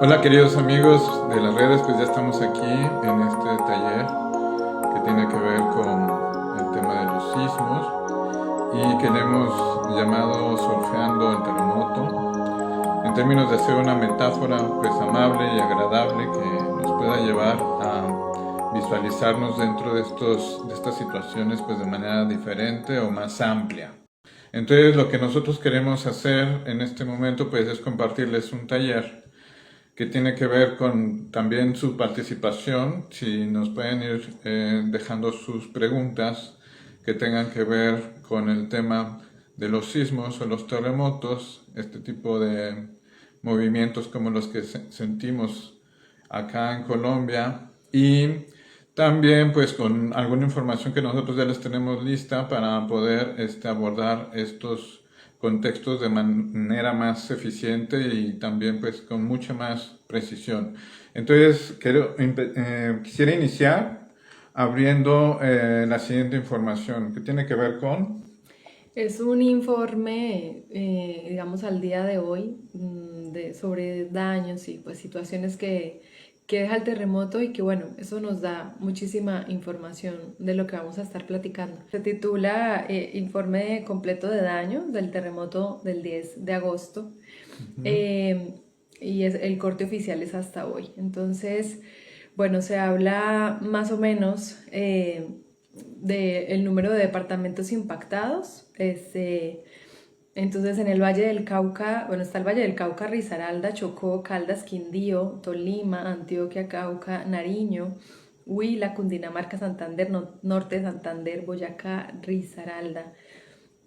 Hola queridos amigos de las redes, pues ya estamos aquí en este taller que tiene que ver con el tema de los sismos y que le hemos llamado Surfeando el Terremoto, en términos de hacer una metáfora pues amable y agradable que nos pueda llevar a visualizarnos dentro de estas situaciones pues de manera diferente o más amplia. Entonces lo que nosotros queremos hacer en este momento pues es compartirles un taller que tiene que ver con también su participación, si nos pueden ir dejando sus preguntas que tengan que ver con el tema de los sismos o los terremotos, este tipo de movimientos como los que sentimos acá en Colombia, y también pues con alguna información que nosotros ya les tenemos lista para poder abordar estos contextos de manera más eficiente y también pues con mucha más precisión. Entonces quisiera iniciar abriendo la siguiente información que tiene que ver con... Es un informe, digamos, al día de hoy sobre daños y pues situaciones que deja el terremoto y que bueno, eso nos da muchísima información de lo que vamos a estar platicando. Se titula Informe completo de daños del terremoto del 10 de agosto y el corte oficial es hasta hoy. Entonces, bueno, se habla más o menos del número de departamentos impactados. Entonces, en el Valle del Cauca, bueno, está el Valle del Cauca, Risaralda, Chocó, Caldas, Quindío, Tolima, Antioquia, Cauca, Nariño, Huila, Cundinamarca, Santander, Norte, Santander, Boyacá, Risaralda.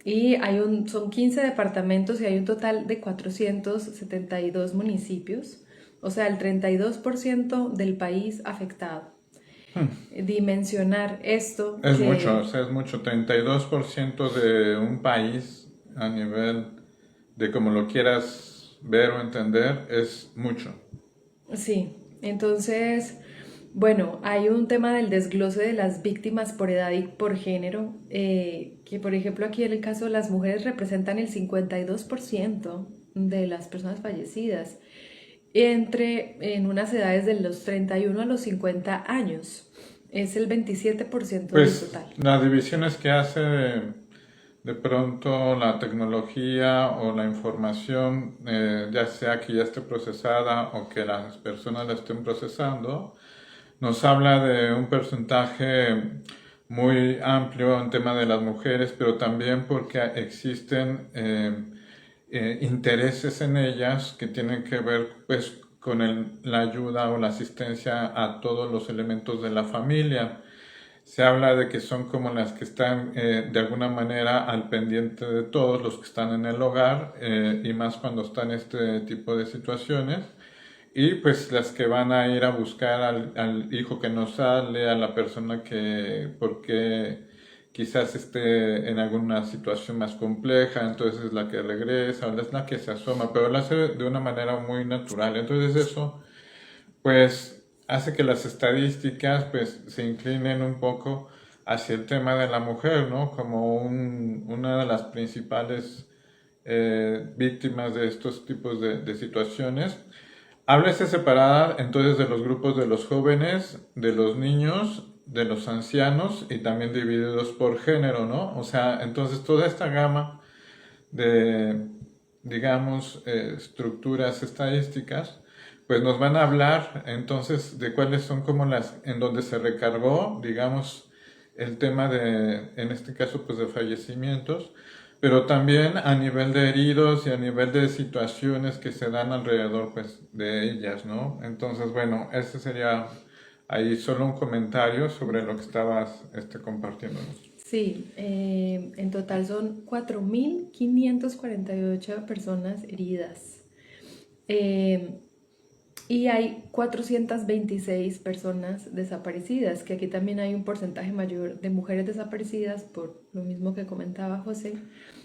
Y son 15 departamentos y hay un total de 472 municipios, o sea, el 32% del país afectado. Dimensionar esto Es mucho, o que sea, es mucho, 32% de un país a nivel de como lo quieras ver o entender, es mucho. sí, entonces, bueno, hay un tema del desglose de las víctimas por edad y por género, que por ejemplo aquí en el caso de las mujeres representan el 52% de las personas fallecidas, en unas edades de los 31 a los 50 años. Es el 27% del Pues total. las divisiones que hace de pronto la tecnología o la información, ya sea que ya esté procesada o que las personas la estén procesando, nos habla de un porcentaje muy amplio en tema de las mujeres, pero también porque existen intereses en ellas que tienen que ver pues con la ayuda o la asistencia a todos los elementos de la familia. Se habla de que son como las que están de alguna manera al pendiente de todos los que están en el hogar y más cuando están en este tipo de situaciones. Y pues las que van a ir a buscar al hijo que no sale, a la persona que, porque quizás esté en alguna situación más compleja, entonces es la que regresa, o es la que se asoma, pero lo hace de una manera muy natural. Entonces eso pues hace que las estadísticas pues se inclinen un poco hacia el tema de la mujer, ¿no? Como una de las principales víctimas de estos tipos de situaciones. Háblese separada entonces de los grupos de los jóvenes, de los niños, de los ancianos y también divididos por género, ¿no? O sea, entonces toda esta gama de, digamos, estructuras estadísticas, pues nos van a hablar entonces de cuáles son como las, en donde se recargó, digamos, el tema de, en este caso, pues de fallecimientos, pero también a nivel de heridos y a nivel de situaciones que se dan alrededor, pues, de ellas, ¿no? Entonces, bueno, ese sería ahí solo un comentario sobre lo que estabas compartiéndonos. Sí, en total son 4.548 personas heridas. Eh, y hay 426 personas desaparecidas, que aquí también hay un porcentaje mayor de mujeres desaparecidas, por lo mismo que comentaba José.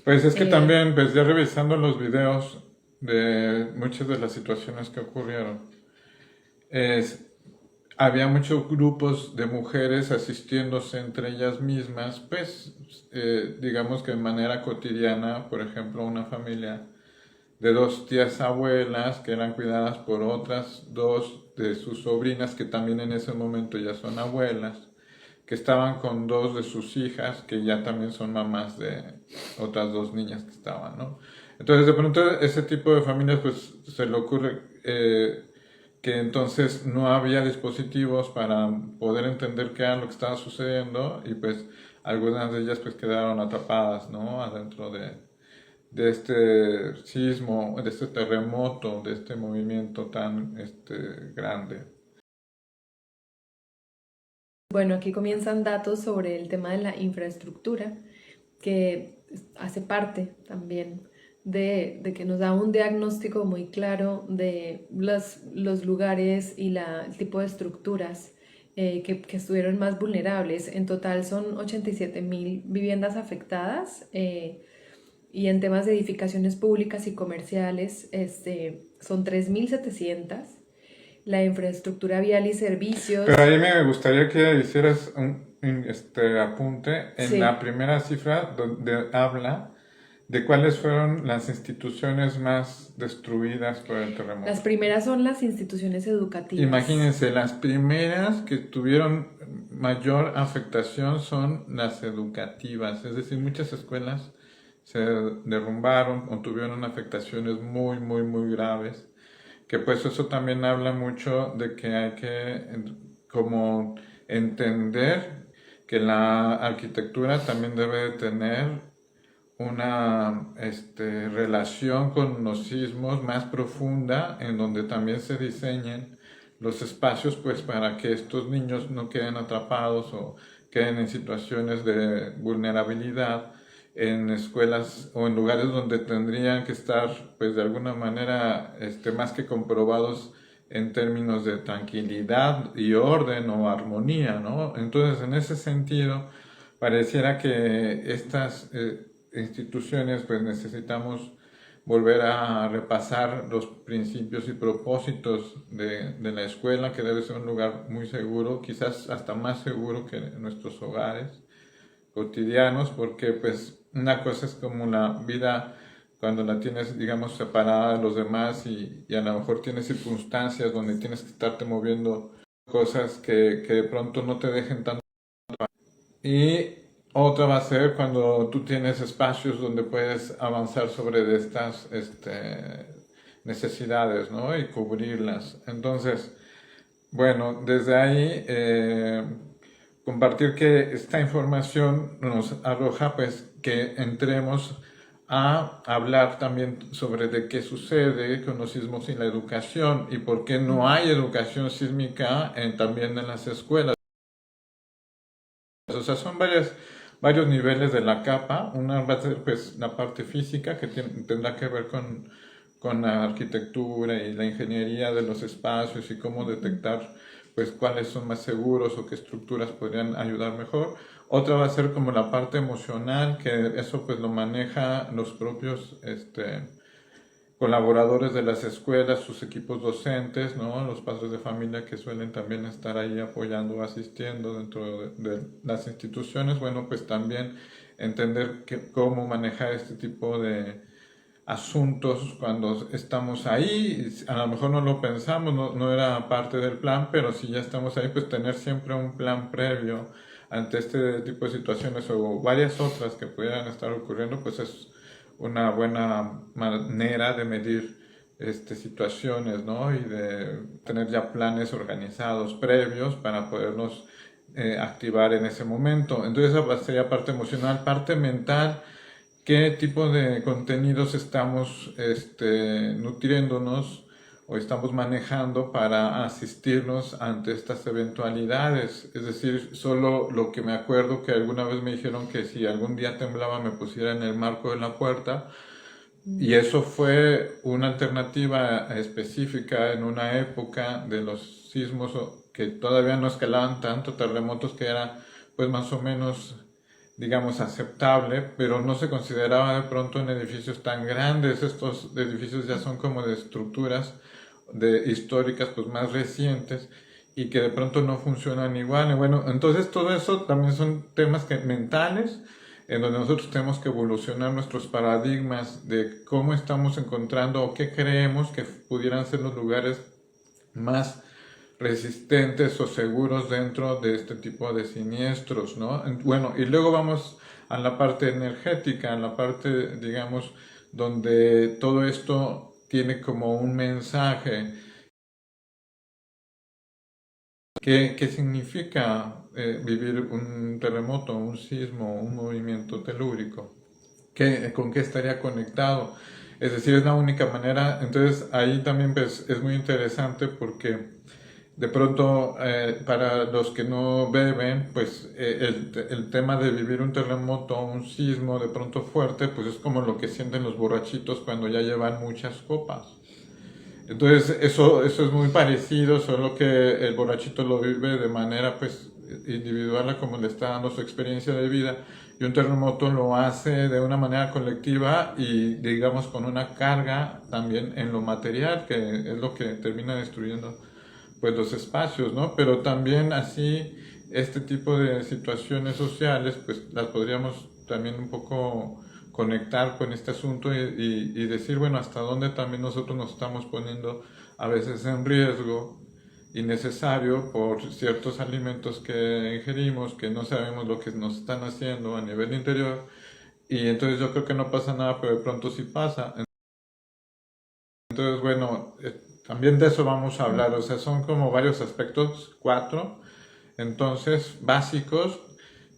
Pues es que Eh, también, pues ya revisando los videos de muchas de las situaciones que ocurrieron, es, había muchos grupos de mujeres asistiéndose entre ellas mismas, pues digamos que de manera cotidiana, por ejemplo, una familia de dos tías abuelas que eran cuidadas por otras dos de sus sobrinas que también en ese momento ya son abuelas, que estaban con dos de sus hijas que ya también son mamás de otras dos niñas que estaban, ¿no? Entonces de pronto ese tipo de familias pues se le ocurre que entonces no había dispositivos para poder entender qué era lo que estaba sucediendo y pues algunas de ellas pues quedaron atrapadas, ¿no? Adentro de este sismo, de este terremoto, de este movimiento tan grande. Bueno, aquí comienzan datos sobre el tema de la infraestructura, que hace parte también de que nos da un diagnóstico muy claro de los lugares y el tipo de estructuras que estuvieron más vulnerables. En total son 87.000 viviendas afectadas y en temas de edificaciones públicas y comerciales son 3.700. La infraestructura vial y servicios. Pero ahí me gustaría que hicieras un apunte en Sí. la primera cifra donde habla de cuáles fueron las instituciones más destruidas por el terremoto. Las primeras son las instituciones educativas. Imagínense, las primeras que tuvieron mayor afectación son las educativas, es decir, muchas escuelas se derrumbaron o tuvieron afectaciones muy, muy, muy graves, que pues eso también habla mucho de que hay que como entender que la arquitectura también debe de tener una relación con los sismos más profunda, en donde también se diseñen los espacios pues para que estos niños no queden atrapados o queden en situaciones de vulnerabilidad en escuelas o en lugares donde tendrían que estar pues de alguna manera más que comprobados en términos de tranquilidad y orden o armonía, ¿no? Entonces en ese sentido pareciera que estas instituciones pues necesitamos volver a repasar los principios y propósitos de la escuela, que debe ser un lugar muy seguro, quizás hasta más seguro que nuestros hogares cotidianos, porque pues una cosa es como la vida cuando la tienes, digamos, separada de los demás y a lo mejor tienes circunstancias donde tienes que estarte moviendo cosas que de pronto no te dejen tanto. Y otra va a ser cuando tú tienes espacios donde puedes avanzar sobre de estas necesidades, ¿no? Y cubrirlas. Entonces, bueno, desde ahí compartir que esta información nos arroja pues que entremos a hablar también sobre de qué sucede con los sismos y la educación y por qué no hay educación sísmica también en las escuelas. O sea, son varios niveles de la capa. Una va a ser pues la parte física que tendrá que ver con la arquitectura y la ingeniería de los espacios y cómo detectar pues cuáles son más seguros o qué estructuras podrían ayudar mejor. Otra va a ser como la parte emocional, que eso pues lo maneja los propios colaboradores de las escuelas, sus equipos docentes, ¿no? Los padres de familia que suelen también estar ahí apoyando, asistiendo dentro de las instituciones. Bueno, pues también entender cómo manejar este tipo de asuntos cuando estamos ahí. A lo mejor no lo pensamos, no era parte del plan, pero si ya estamos ahí, pues tener siempre un plan previo ante este tipo de situaciones o varias otras que pudieran estar ocurriendo, pues es una buena manera de medir situaciones, ¿no? Y de tener ya planes organizados previos para podernos activar en ese momento. Entonces esa sería parte emocional, parte mental, qué tipo de contenidos estamos nutriéndonos o estamos manejando para asistirnos ante estas eventualidades. Es decir, solo lo que me acuerdo que alguna vez me dijeron que si algún día temblaba me pusiera en el marco de la puerta, y eso fue una alternativa específica en una época de los sismos que todavía no escalaban tanto, terremotos, que era pues más o menos, digamos, aceptable, pero no se consideraba de pronto en edificios tan grandes. Estos edificios ya son como de estructuras históricas pues más recientes y que de pronto no funcionan igual. Y bueno, entonces todo eso también son temas mentales, en donde nosotros tenemos que evolucionar nuestros paradigmas de cómo estamos encontrando o qué creemos que pudieran ser los lugares más resistentes o seguros dentro de este tipo de siniestros, ¿no? Bueno, y luego vamos a la parte energética, a la parte, digamos, donde todo esto tiene como un mensaje. ¿Qué significa vivir un terremoto, un sismo, un movimiento telúrico? ¿Con qué estaría conectado? Es decir, es la única manera. Entonces ahí también pues, es muy interesante porque de pronto para los que no beben, pues el tema de vivir un terremoto, un sismo de pronto fuerte, pues es como lo que sienten los borrachitos cuando ya llevan muchas copas. Entonces eso es muy parecido, solo que el borrachito lo vive de manera pues individual a como le está dando su experiencia de vida, y un terremoto lo hace de una manera colectiva y digamos con una carga también en lo material, que es lo que termina destruyendo pues los espacios, ¿no? Pero también así este tipo de situaciones sociales pues las podríamos también un poco conectar con este asunto y decir, bueno, hasta dónde también nosotros nos estamos poniendo a veces en riesgo innecesario por ciertos alimentos que ingerimos, que no sabemos lo que nos están haciendo a nivel interior, y entonces yo creo que no pasa nada, pero de pronto sí pasa. Entonces, bueno, también de eso vamos a hablar, o sea, son como varios aspectos, 4, entonces, básicos,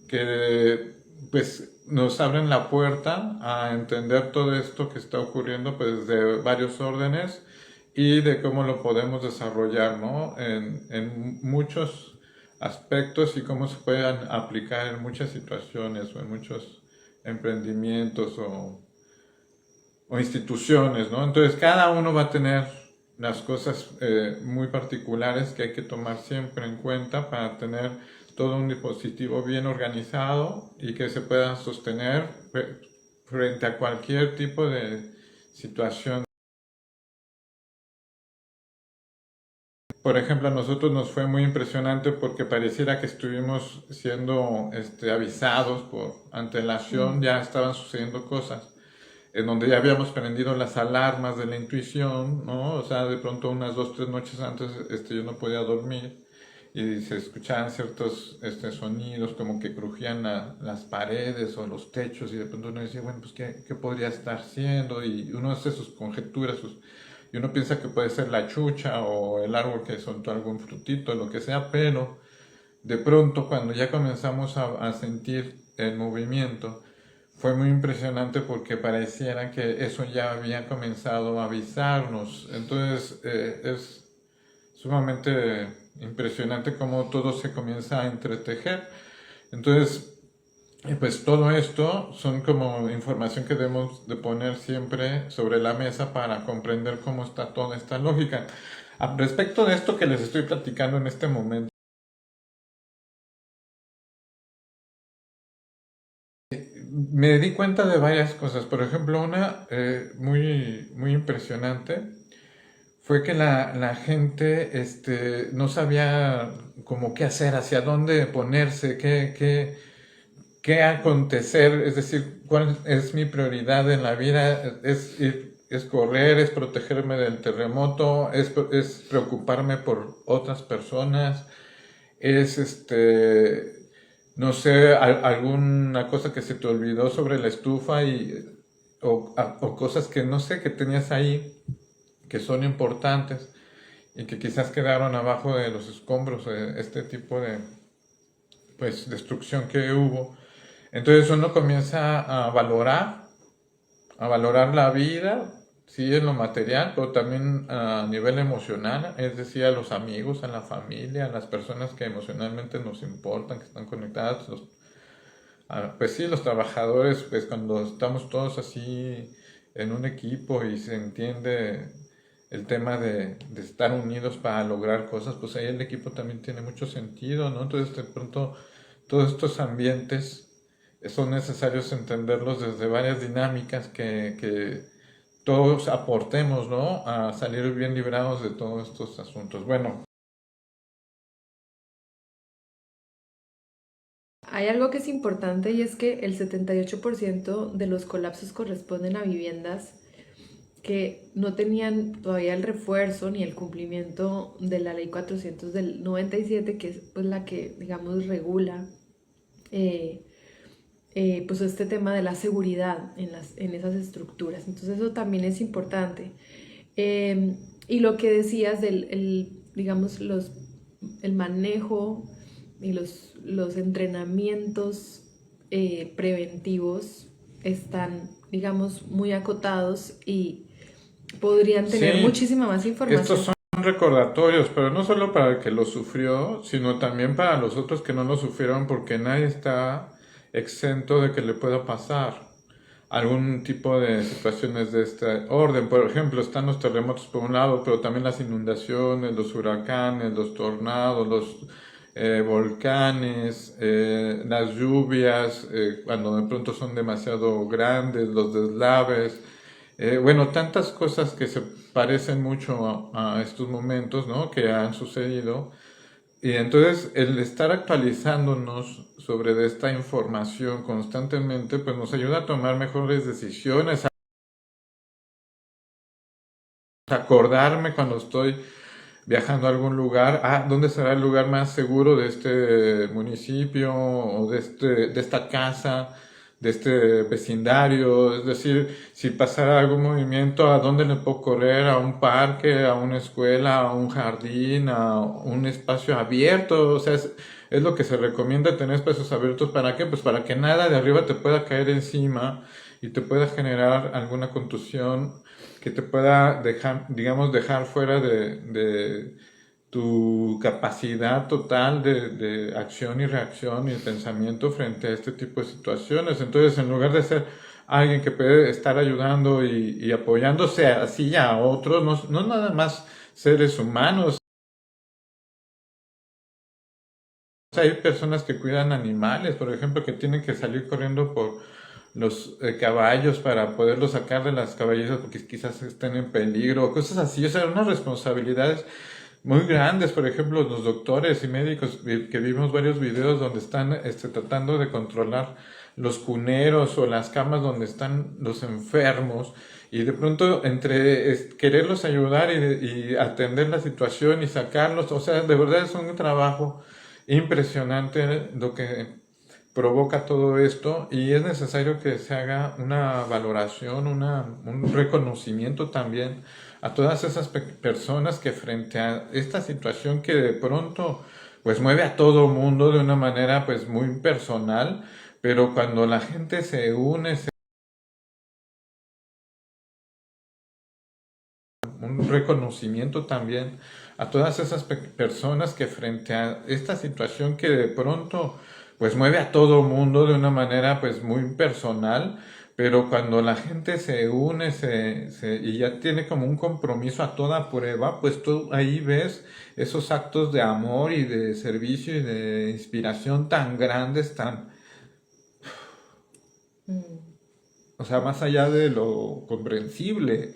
que pues nos abren la puerta a entender todo esto que está ocurriendo pues de varios órdenes y de cómo lo podemos desarrollar, ¿no? En muchos aspectos y cómo se pueden aplicar en muchas situaciones o en muchos emprendimientos o instituciones, ¿no? Entonces cada uno va a tener las cosas muy particulares que hay que tomar siempre en cuenta para tener todo un dispositivo bien organizado y que se pueda sostener frente a cualquier tipo de situación. Por ejemplo, a nosotros nos fue muy impresionante porque pareciera que estuvimos siendo avisados por antelación, ya estaban sucediendo cosas en donde ya habíamos prendido las alarmas de la intuición, ¿no? O sea, de pronto unas 2, 3 noches antes yo no podía dormir y se escuchaban ciertos sonidos como que crujían las paredes o los techos y de pronto uno decía, bueno, pues ¿qué podría estar siendo? Y uno hace sus conjeturas, y uno piensa que puede ser la chucha o el árbol que soltó algún frutito, lo que sea, pero de pronto cuando ya comenzamos a sentir el movimiento, fue muy impresionante porque pareciera que eso ya había comenzado a avisarnos. Entonces es sumamente impresionante cómo todo se comienza a entretejer. Entonces, pues todo esto son como información que debemos de poner siempre sobre la mesa para comprender cómo está toda esta lógica. Respecto de esto que les estoy platicando en este momento, me di cuenta de varias cosas. Por ejemplo, una muy impresionante fue que la gente no sabía cómo qué hacer, hacia dónde ponerse, qué acontecer, es decir, cuál es mi prioridad en la vida, es correr, es protegerme del terremoto, es preocuparme por otras personas, es no sé, alguna cosa que se te olvidó sobre la estufa o cosas que no sé que tenías ahí que son importantes y que quizás quedaron abajo de los escombros de este tipo de pues destrucción que hubo. Entonces uno comienza a valorar la vida, sí en lo material, pero también a nivel emocional, es decir, a los amigos, a la familia, a las personas que emocionalmente nos importan, que están conectadas, pues sí, los trabajadores, pues cuando estamos todos así en un equipo y se entiende el tema de estar unidos para lograr cosas, pues ahí el equipo también tiene mucho sentido, ¿no? Entonces de pronto todos estos ambientes son necesarios entenderlos desde varias dinámicas que todos aportemos, ¿no? A salir bien librados de todos estos asuntos. Bueno. hay algo que es importante y es que el 78% de los colapsos corresponden a viviendas que no tenían todavía el refuerzo ni el cumplimiento de la ley 400 del 97, que es pues la que, digamos, regula pues este tema de la seguridad en esas estructuras. Entonces eso también es importante. Y lo que decías digamos, el manejo y los entrenamientos preventivos están, digamos, muy acotados y podrían tener Sí, muchísima más estos información. son recordatorios, pero no solo para el que lo sufrió, sino también para los otros que no lo sufrieron, porque nadie está exento de que le pueda pasar algún tipo de situaciones de este orden. Por ejemplo, están los terremotos por un lado, pero también las inundaciones, los huracanes, los tornados, los volcanes, las lluvias, cuando de pronto son demasiado grandes, los deslaves. Bueno, tantas cosas que se parecen mucho a estos momentos, ¿no? Que han sucedido. Y entonces el estar actualizándonos sobre de esta información constantemente, pues nos ayuda a tomar mejores decisiones, a acordarme cuando estoy viajando a algún lugar, ¿dónde será el lugar más seguro de este municipio o de esta casa, de este vecindario? Es decir, si pasara algún movimiento, ¿a dónde le puedo correr? ¿A un parque, a una escuela, a un jardín, a un espacio abierto? O sea, es lo que se recomienda, tener espacios abiertos. ¿Para qué? Pues para que nada de arriba te pueda caer encima y te pueda generar alguna contusión que te pueda dejar, digamos, dejar fuera de tu capacidad total de acción y reacción y pensamiento frente a este tipo de situaciones. Entonces, en lugar de ser alguien que puede estar ayudando y apoyándose así a otros, no nada más seres humanos. Hay personas que cuidan animales, por ejemplo, que tienen que salir corriendo por los caballos para poderlos sacar de las caballizas porque quizás estén en peligro, cosas así. O sea, unas responsabilidades muy grandes. Por ejemplo, los doctores y médicos que vimos varios videos donde están tratando de controlar los cuneros o las camas donde están los enfermos y de pronto entre quererlos ayudar y atender la situación y sacarlos, o sea, de verdad es un trabajo impresionante lo que provoca todo esto y es necesario que se haga una valoración, un reconocimiento también a todas esas personas que frente a esta situación que de pronto pues mueve a todo mundo de una manera pues muy personal, pero cuando la gente se une, un reconocimiento también a todas esas personas que frente a esta situación que de pronto pues mueve a todo mundo de una manera pues muy personal, pero cuando la gente se une y ya tiene como un compromiso a toda prueba, pues tú ahí ves esos actos de amor y de servicio y de inspiración tan grandes, Mm. o sea, más allá de lo comprensible,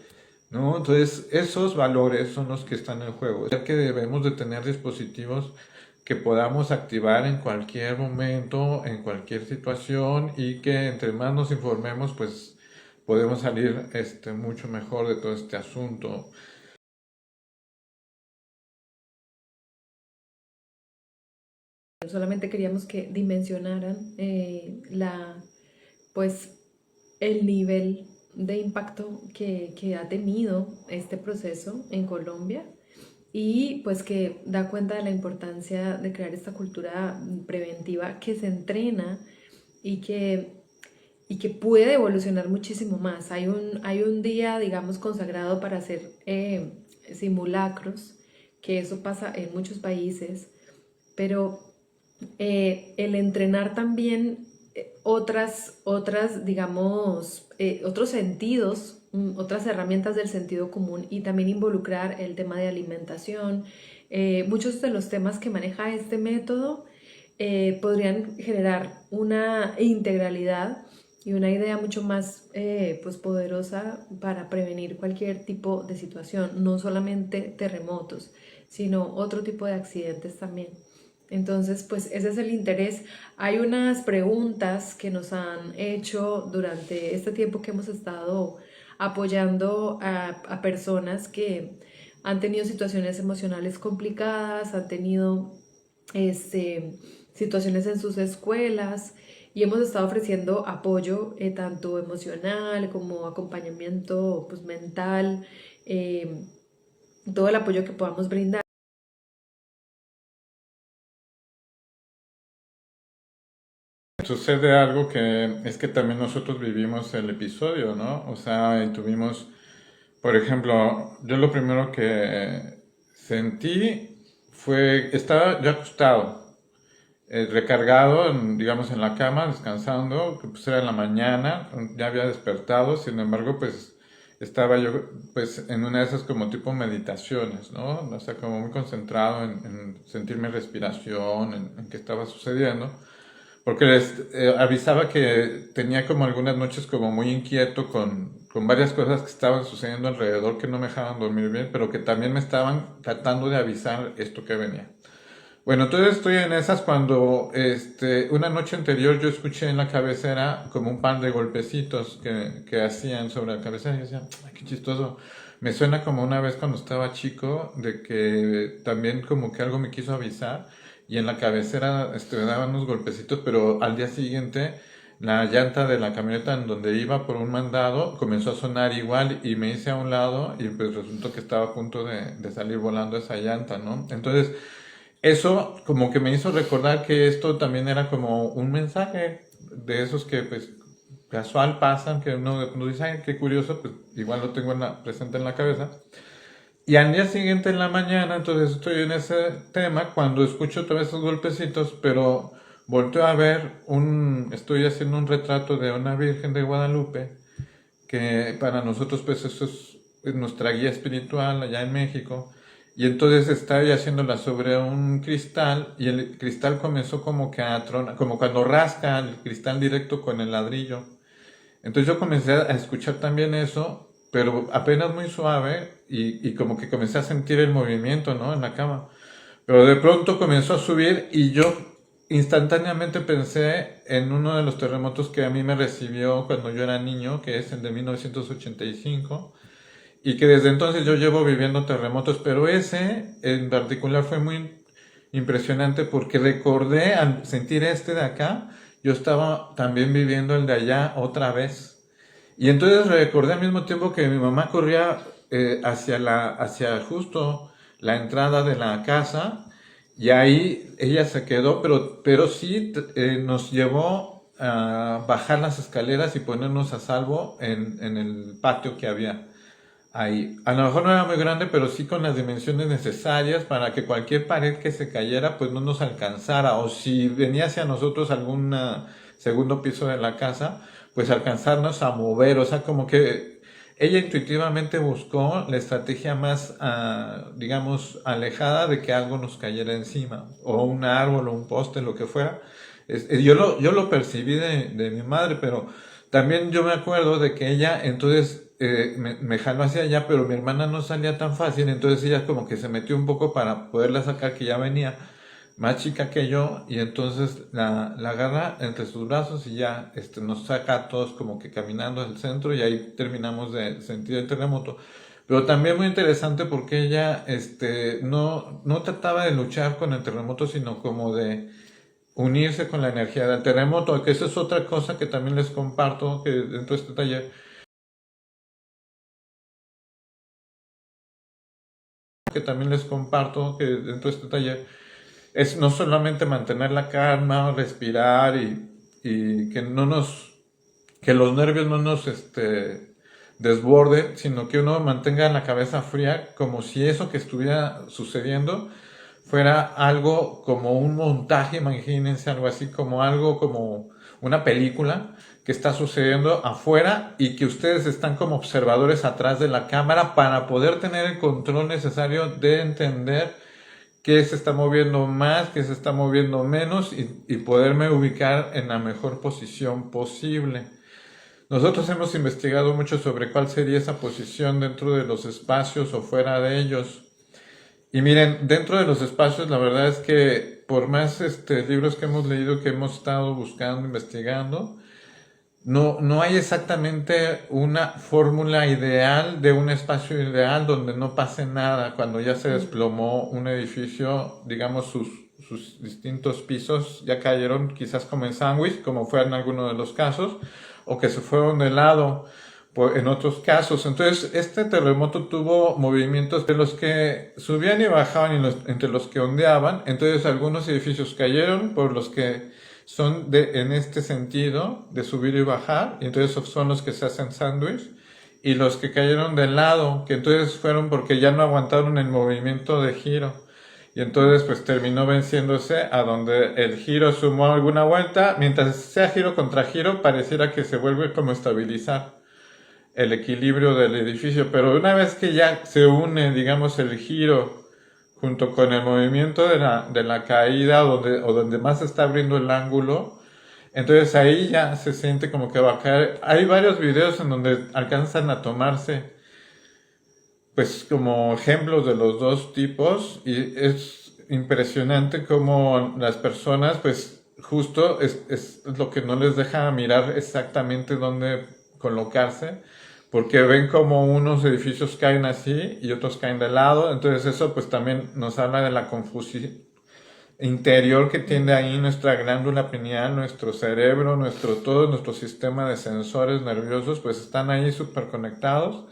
¿no? Entonces, esos valores son los que están en juego. Ya que debemos de tener dispositivos que podamos activar en cualquier momento, en cualquier situación y que entre más nos informemos, pues podemos salir mucho mejor de todo este asunto. Solamente queríamos que dimensionaran pues, el nivel de impacto que ha tenido este proceso en Colombia y pues que da cuenta de la importancia de crear esta cultura preventiva que se entrena y que puede evolucionar muchísimo más. Hay un día, digamos, consagrado para hacer simulacros, que eso pasa en muchos países, pero el entrenar también digamos, otros sentidos, otras herramientas del sentido común y también involucrar el tema de alimentación. Muchos de los temas que maneja este método podrían generar una integralidad y una idea mucho más pues poderosa para prevenir cualquier tipo de situación, no solamente terremotos, sino otro tipo de accidentes también. Entonces, pues ese es el interés. Hay unas preguntas que nos han hecho durante este tiempo que hemos estado apoyando a personas que han tenido situaciones emocionales complicadas, han tenido situaciones en sus escuelas y hemos estado ofreciendo apoyo tanto emocional como acompañamiento pues, mental, eh, todo el apoyo que podamos brindar. Sucede algo que es que también nosotros vivimos el episodio, ¿no? O sea, y tuvimos, por ejemplo, yo lo primero que sentí fue, estaba ya acostado, recargado, digamos, en la cama, descansando, que pues era en la mañana, ya había despertado, sin embargo, pues estaba yo, pues, en una de esas como tipo meditaciones, ¿no? O sea, como muy concentrado en sentir mi respiración, en qué estaba sucediendo. Porque les avisaba que tenía como algunas noches como muy inquieto con varias cosas que estaban sucediendo alrededor que no me dejaban dormir bien, pero que también me estaban tratando de avisar esto que venía. Bueno, entonces estoy en esas cuando una noche anterior yo escuché en la cabecera como un par de golpecitos que hacían sobre la cabecera y yo decía, ay, qué chistoso. Me suena como una vez cuando estaba chico de que también como que algo me quiso avisar y en la cabecera me daban unos golpecitos, pero al día siguiente la llanta de la camioneta en donde iba por un mandado comenzó a sonar igual y me hice a un lado y pues resultó que estaba a punto de salir volando esa llanta, ¿no? Entonces eso como que me hizo recordar que esto también era como un mensaje de esos que pues casual pasan, que uno dice, ay, qué curioso, pues igual lo tengo presente en la cabeza. Y al día siguiente en la mañana, entonces estoy en ese tema, cuando escucho todos esos golpecitos, pero volteo a ver estoy haciendo un retrato de una Virgen de Guadalupe, que para nosotros pues eso es nuestra guía espiritual allá en México. Y entonces estaba yo haciéndola sobre un cristal y el cristal comenzó como que a tronar, como cuando rasca el cristal directo con el ladrillo. Entonces yo comencé a escuchar también eso, pero apenas muy suave y como que comencé a sentir el movimiento, ¿no? En la cama. Pero de pronto comenzó a subir y yo instantáneamente pensé en uno de los terremotos que a mí me recibió cuando yo era niño, que es el de 1985, y que desde entonces yo llevo viviendo terremotos, pero ese en particular fue muy impresionante porque recordé al sentir este de acá, yo estaba también viviendo el de allá otra vez. Y entonces recordé al mismo tiempo que mi mamá corría hacia justo la entrada de la casa y ahí ella se quedó, pero sí nos llevó a bajar las escaleras y ponernos a salvo en el patio que había ahí. A lo mejor no era muy grande, pero sí con las dimensiones necesarias para que cualquier pared que se cayera pues no nos alcanzara o si venía hacia nosotros algún segundo piso de la casa, pues alcanzarnos a mover, o sea, como que ella intuitivamente buscó la estrategia más, digamos, alejada de que algo nos cayera encima, o un árbol o un poste, lo que fuera. Yo lo percibí de mi madre, pero también yo me acuerdo de que ella entonces me jaló hacia allá, pero mi hermana no salía tan fácil, entonces ella como que se metió un poco para poderla sacar, que ya venía más chica que yo, y entonces la agarra entre sus brazos y ya nos saca a todos como que caminando al centro y ahí terminamos de sentir el terremoto. Pero también muy interesante porque ella no trataba de luchar con el terremoto, sino como de unirse con la energía del terremoto, que esa es otra cosa que también les comparto, que dentro de este taller, es no solamente mantener la calma, respirar y que que los nervios no nos desborden, sino que uno mantenga la cabeza fría como si eso que estuviera sucediendo fuera algo como un montaje, imagínense algo así, como algo como una película que está sucediendo afuera y que ustedes están como observadores atrás de la cámara para poder tener el control necesario de entender qué se está moviendo más, qué se está moviendo menos y poderme ubicar en la mejor posición posible. Nosotros hemos investigado mucho sobre cuál sería esa posición dentro de los espacios o fuera de ellos. Y miren, dentro de los espacios, la verdad es que por más libros que hemos leído, que hemos estado buscando, investigando, no hay exactamente una fórmula ideal de un espacio ideal donde no pase nada cuando ya se desplomó un edificio, digamos, sus distintos pisos ya cayeron quizás como en sándwich, como fue en algunos de los casos, o que se fueron de lado en otros casos. Entonces, este terremoto tuvo movimientos de los que subían y bajaban y entre los que ondeaban. Entonces, algunos edificios cayeron por los que son en este sentido de subir y bajar, y entonces son los que se hacen sándwich, y los que cayeron de lado, que entonces fueron porque ya no aguantaron el movimiento de giro. Y entonces pues terminó venciéndose a donde el giro sumó alguna vuelta, mientras sea giro contra giro pareciera que se vuelve como estabilizar el equilibrio del edificio, pero una vez que ya se une, digamos, el giro junto con el movimiento de la caída o donde más se está abriendo el ángulo, entonces ahí ya se siente como que va a caer. Hay varios videos en donde alcanzan a tomarse pues como ejemplos de los dos tipos y es impresionante cómo las personas pues justo es lo que no les deja mirar exactamente dónde colocarse porque ven como unos edificios caen así y otros caen de lado, entonces eso pues también nos habla de la confusión interior que tiene ahí nuestra glándula pineal, nuestro cerebro, todo nuestro sistema de sensores nerviosos pues están ahí súper conectados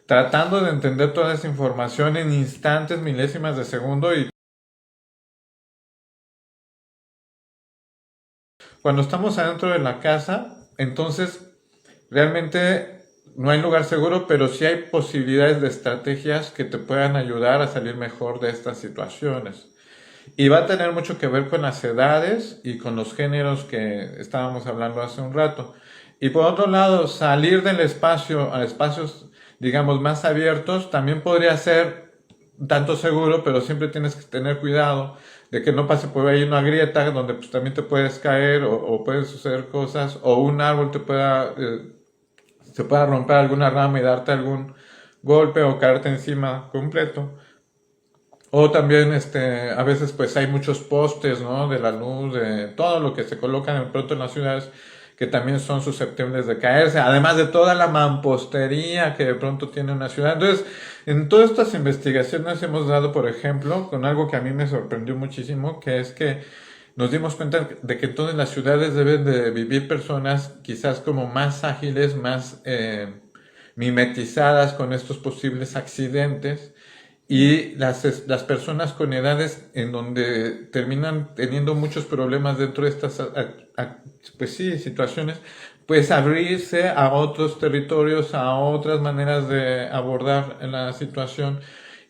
tratando de entender toda esa información en instantes, milésimas de segundo y cuando estamos adentro de la casa, entonces realmente no hay lugar seguro, pero sí hay posibilidades de estrategias que te puedan ayudar a salir mejor de estas situaciones. Y va a tener mucho que ver con las edades y con los géneros que estábamos hablando hace un rato. Y por otro lado, salir del espacio a espacios, digamos, más abiertos también podría ser tanto seguro, pero siempre tienes que tener cuidado de que no pase por ahí una grieta donde pues también te puedes caer o pueden suceder cosas o un árbol se pueda romper alguna rama y darte algún golpe o caerte encima completo. O también, a veces pues hay muchos postes, ¿no? De la luz, de todo lo que se coloca de pronto en las ciudades que también son susceptibles de caerse, además de toda la mampostería que de pronto tiene una ciudad. Entonces, en todas estas investigaciones hemos dado, por ejemplo, con algo que a mí me sorprendió muchísimo, que es que nos dimos cuenta de que entonces las ciudades deben de vivir personas quizás como más ágiles, más mimetizadas con estos posibles accidentes y las personas con edades en donde terminan teniendo muchos problemas dentro de estas pues sí, situaciones, pues abrirse a otros territorios, a otras maneras de abordar la situación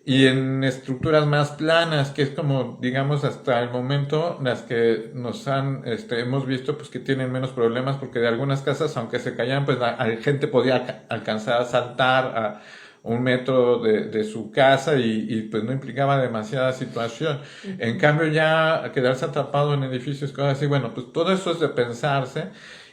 y en estructuras más planas, que es como, digamos, hasta el momento las que nos hemos visto pues que tienen menos problemas porque de algunas casas, aunque se caían, pues la gente podía alcanzar a saltar a un metro de su casa y pues no implicaba demasiada situación. En cambio ya quedarse atrapado en edificios, cosas así, bueno, pues todo eso es de pensarse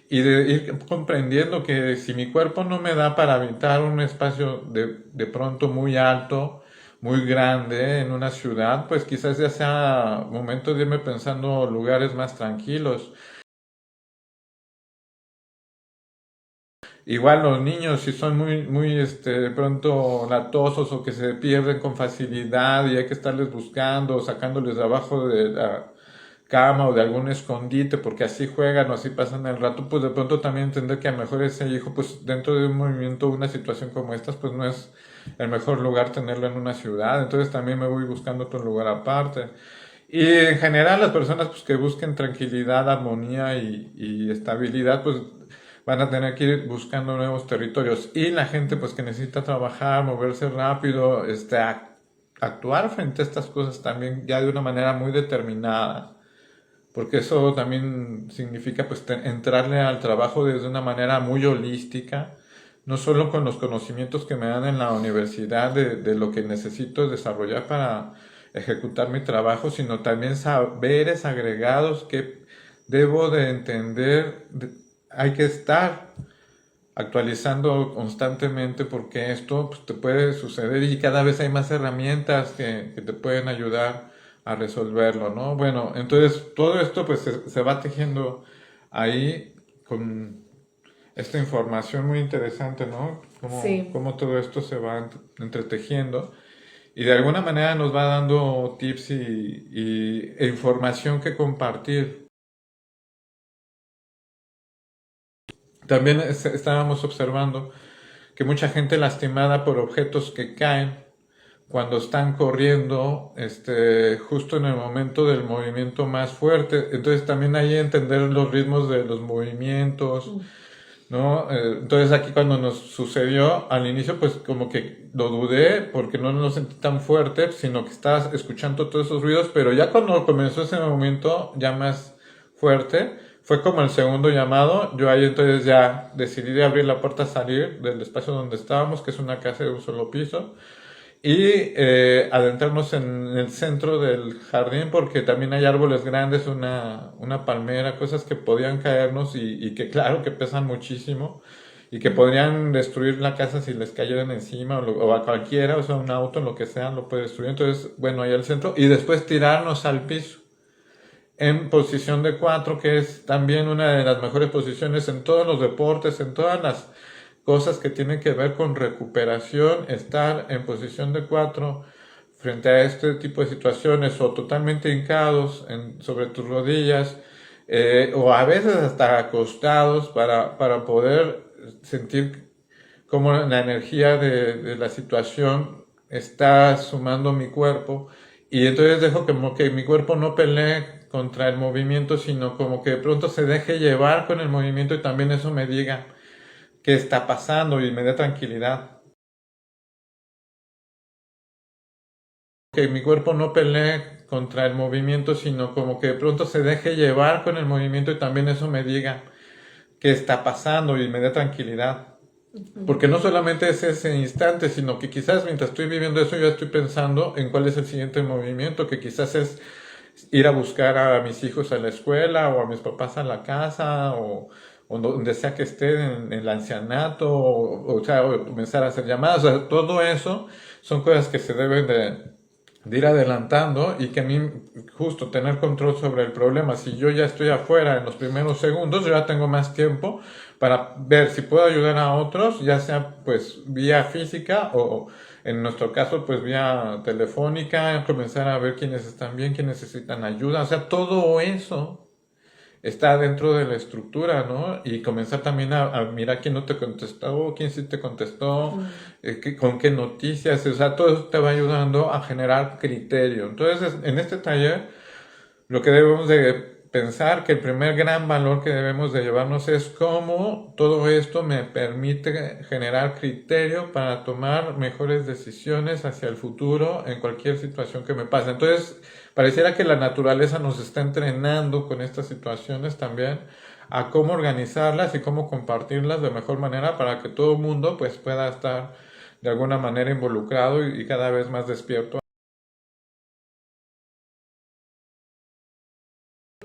y de ir comprendiendo que si mi cuerpo no me da para habitar un espacio de pronto muy alto, muy grande en una ciudad, pues quizás ya sea momento de irme pensando lugares más tranquilos. Igual los niños, si son muy, de pronto latosos o que se pierden con facilidad y hay que estarles buscando, sacándoles de abajo de la cama o de algún escondite porque así juegan o así pasan el rato, pues de pronto también entender que a lo mejor ese hijo, pues dentro de un movimiento, una situación como estas, pues no es el mejor lugar tenerlo en una ciudad, entonces también me voy buscando otro lugar aparte. Y en general las personas pues, que busquen tranquilidad, armonía y estabilidad, pues van a tener que ir buscando nuevos territorios. Y la gente pues que necesita trabajar, moverse rápido, actuar frente a estas cosas también ya de una manera muy determinada. Porque eso también significa pues entrarle al trabajo desde una manera muy holística, no solo con los conocimientos que me dan en la universidad de lo que necesito desarrollar para ejecutar mi trabajo, sino también saberes agregados que debo de entender, hay que estar actualizando constantemente porque esto pues, te puede suceder y cada vez hay más herramientas que te pueden ayudar a resolverlo, ¿no? Bueno, entonces todo esto pues se va tejiendo ahí con esta información muy interesante, ¿no? Sí. Cómo todo esto se va entretejiendo y de alguna manera nos va dando tips e información que compartir. También estábamos observando que mucha gente lastimada por objetos que caen cuando están corriendo, justo en el momento del movimiento más fuerte. Entonces también hay que entender los ritmos de los movimientos, ¿no? Entonces aquí cuando nos sucedió al inicio, pues como que lo dudé porque no lo sentí tan fuerte, sino que estaba escuchando todos esos ruidos, pero ya cuando comenzó ese momento ya más fuerte, fue como el segundo llamado. Yo ahí entonces ya decidí de abrir la puerta, salir del espacio donde estábamos, que es una casa de un solo piso, y adentrarnos en el centro del jardín porque también hay árboles grandes, una palmera, cosas que podían caernos y que claro que pesan muchísimo y que podrían destruir la casa si les cayeran encima o a cualquiera, o sea, un auto, lo que sea, lo puede destruir. Entonces, bueno, ahí al centro y después tirarnos al piso en posición de 4, que es también una de las mejores posiciones en todos los deportes, en todas las cosas que tienen que ver con recuperación, estar en posición de 4 frente a este tipo de situaciones o totalmente hincados sobre tus rodillas o a veces hasta acostados para poder sentir cómo la energía de la situación está sumando mi cuerpo y entonces dejo como que mi cuerpo no pelee contra el movimiento, sino como que de pronto se deje llevar con el movimiento y también eso me diga qué está pasando y me dé tranquilidad. Que mi cuerpo no pelee contra el movimiento, sino como que de pronto se deje llevar con el movimiento y también eso me diga qué está pasando y me dé tranquilidad. Porque no solamente es ese instante, sino que quizás mientras estoy viviendo eso yo estoy pensando en cuál es el siguiente movimiento, que quizás es ir a buscar a mis hijos a la escuela o a mis papás a la casa o donde sea que estén en el ancianato o sea, o comenzar a hacer llamadas. O sea, todo eso son cosas que se deben de ir adelantando y que a mí justo tener control sobre el problema. Si yo ya estoy afuera en los primeros segundos, yo ya tengo más tiempo para ver si puedo ayudar a otros, ya sea pues vía física o en nuestro caso pues vía telefónica, comenzar a ver quiénes están bien, quiénes necesitan ayuda, o sea, todo eso está dentro de la estructura, ¿no? Y comenzar también a mirar quién no te contestó, quién sí te contestó, con qué noticias, o sea, todo eso te va ayudando a generar criterio. Entonces, en este taller, lo que debemos de pensar que el primer gran valor que debemos de llevarnos es cómo todo esto me permite generar criterio para tomar mejores decisiones hacia el futuro en cualquier situación que me pase. Entonces, pareciera que la naturaleza nos está entrenando con estas situaciones también a cómo organizarlas y cómo compartirlas de mejor manera para que todo el mundo pues pueda estar de alguna manera involucrado y cada vez más despierto.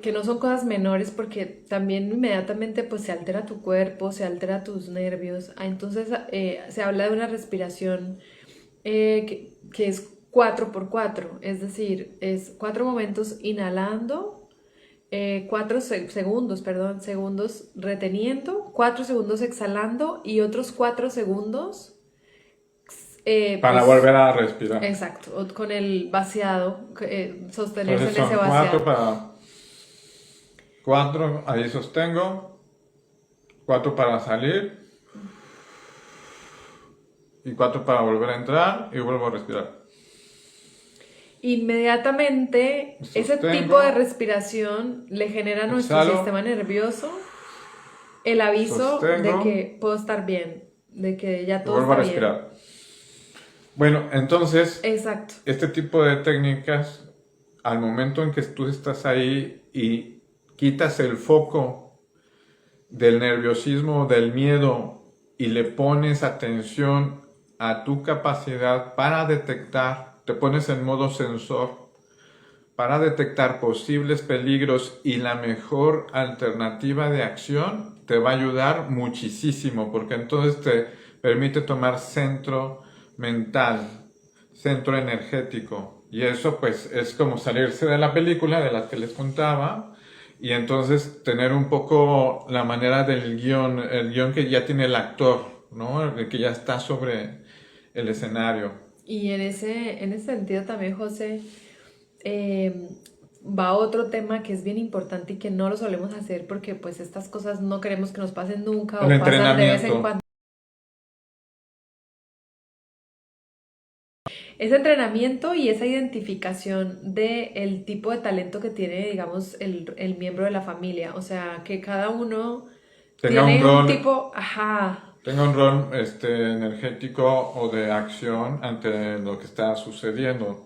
Que no son cosas menores porque también inmediatamente pues se altera tu cuerpo, se altera tus nervios. Entonces se habla de una respiración que es 4x4, es decir, es 4 momentos inhalando, 4 segundos, perdón, segundos reteniendo, 4 segundos exhalando y otros 4 segundos Para pues, volver a respirar. exacto, con el vaciado, sostenerse Entonces en ese son cuatro vaciado. 4, ahí sostengo, 4 para salir y 4 para volver a entrar y vuelvo a respirar. Inmediatamente ese Sostengo, tipo de respiración le genera a nuestro exhalo, sistema nervioso el aviso de sostengo que puedo estar bien, de que ya y todo vuelvo a está bien. respirar. Bueno, entonces, Exacto. este tipo de técnicas, al momento en que tú estás ahí y quitas el foco del nerviosismo, del miedo y le pones atención a tu capacidad para detectar, te pones en modo sensor para detectar posibles peligros y la mejor alternativa de acción, te va a ayudar muchísimo, porque entonces te permite tomar centro mental, centro energético. Y eso pues es como salirse de la película de las que les contaba y entonces tener un poco la manera del guión, el guión que ya tiene el actor, ¿no? El que ya está sobre el escenario. Y en ese sentido también, José, va otro tema que es bien importante y que no lo solemos hacer porque pues estas cosas no queremos que nos pasen nunca El o pasan de vez en entrenamiento. cuando. Ese entrenamiento y esa identificación de el tipo de talento que tiene, digamos, el miembro de la familia. O sea, que cada uno Tenga un tiene un rol, tipo, ajá, tenga un rol energético o de acción ante lo que está sucediendo.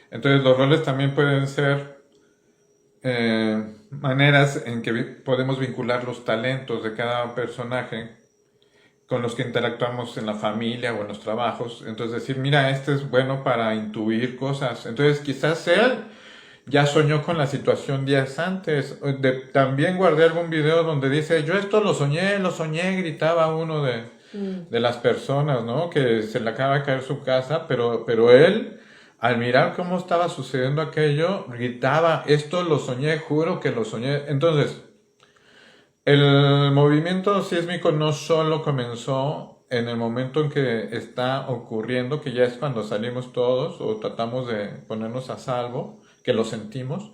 Entonces los roles también pueden ser maneras en que podemos vincular los talentos de cada personaje con los que interactuamos en la familia o en los trabajos. Entonces decir, mira, este es bueno para intuir cosas. Entonces quizás él ya soñó con la situación días antes. También guardé algún video donde dice, yo esto lo soñé, gritaba uno de las personas, ¿no? Que se le acaba de caer su casa, pero él, al mirar cómo estaba sucediendo aquello, gritaba, esto lo soñé, juro que lo soñé. Entonces, el movimiento sísmico no solo comenzó en el momento en que está ocurriendo, que ya es cuando salimos todos o tratamos de ponernos a salvo, que lo sentimos,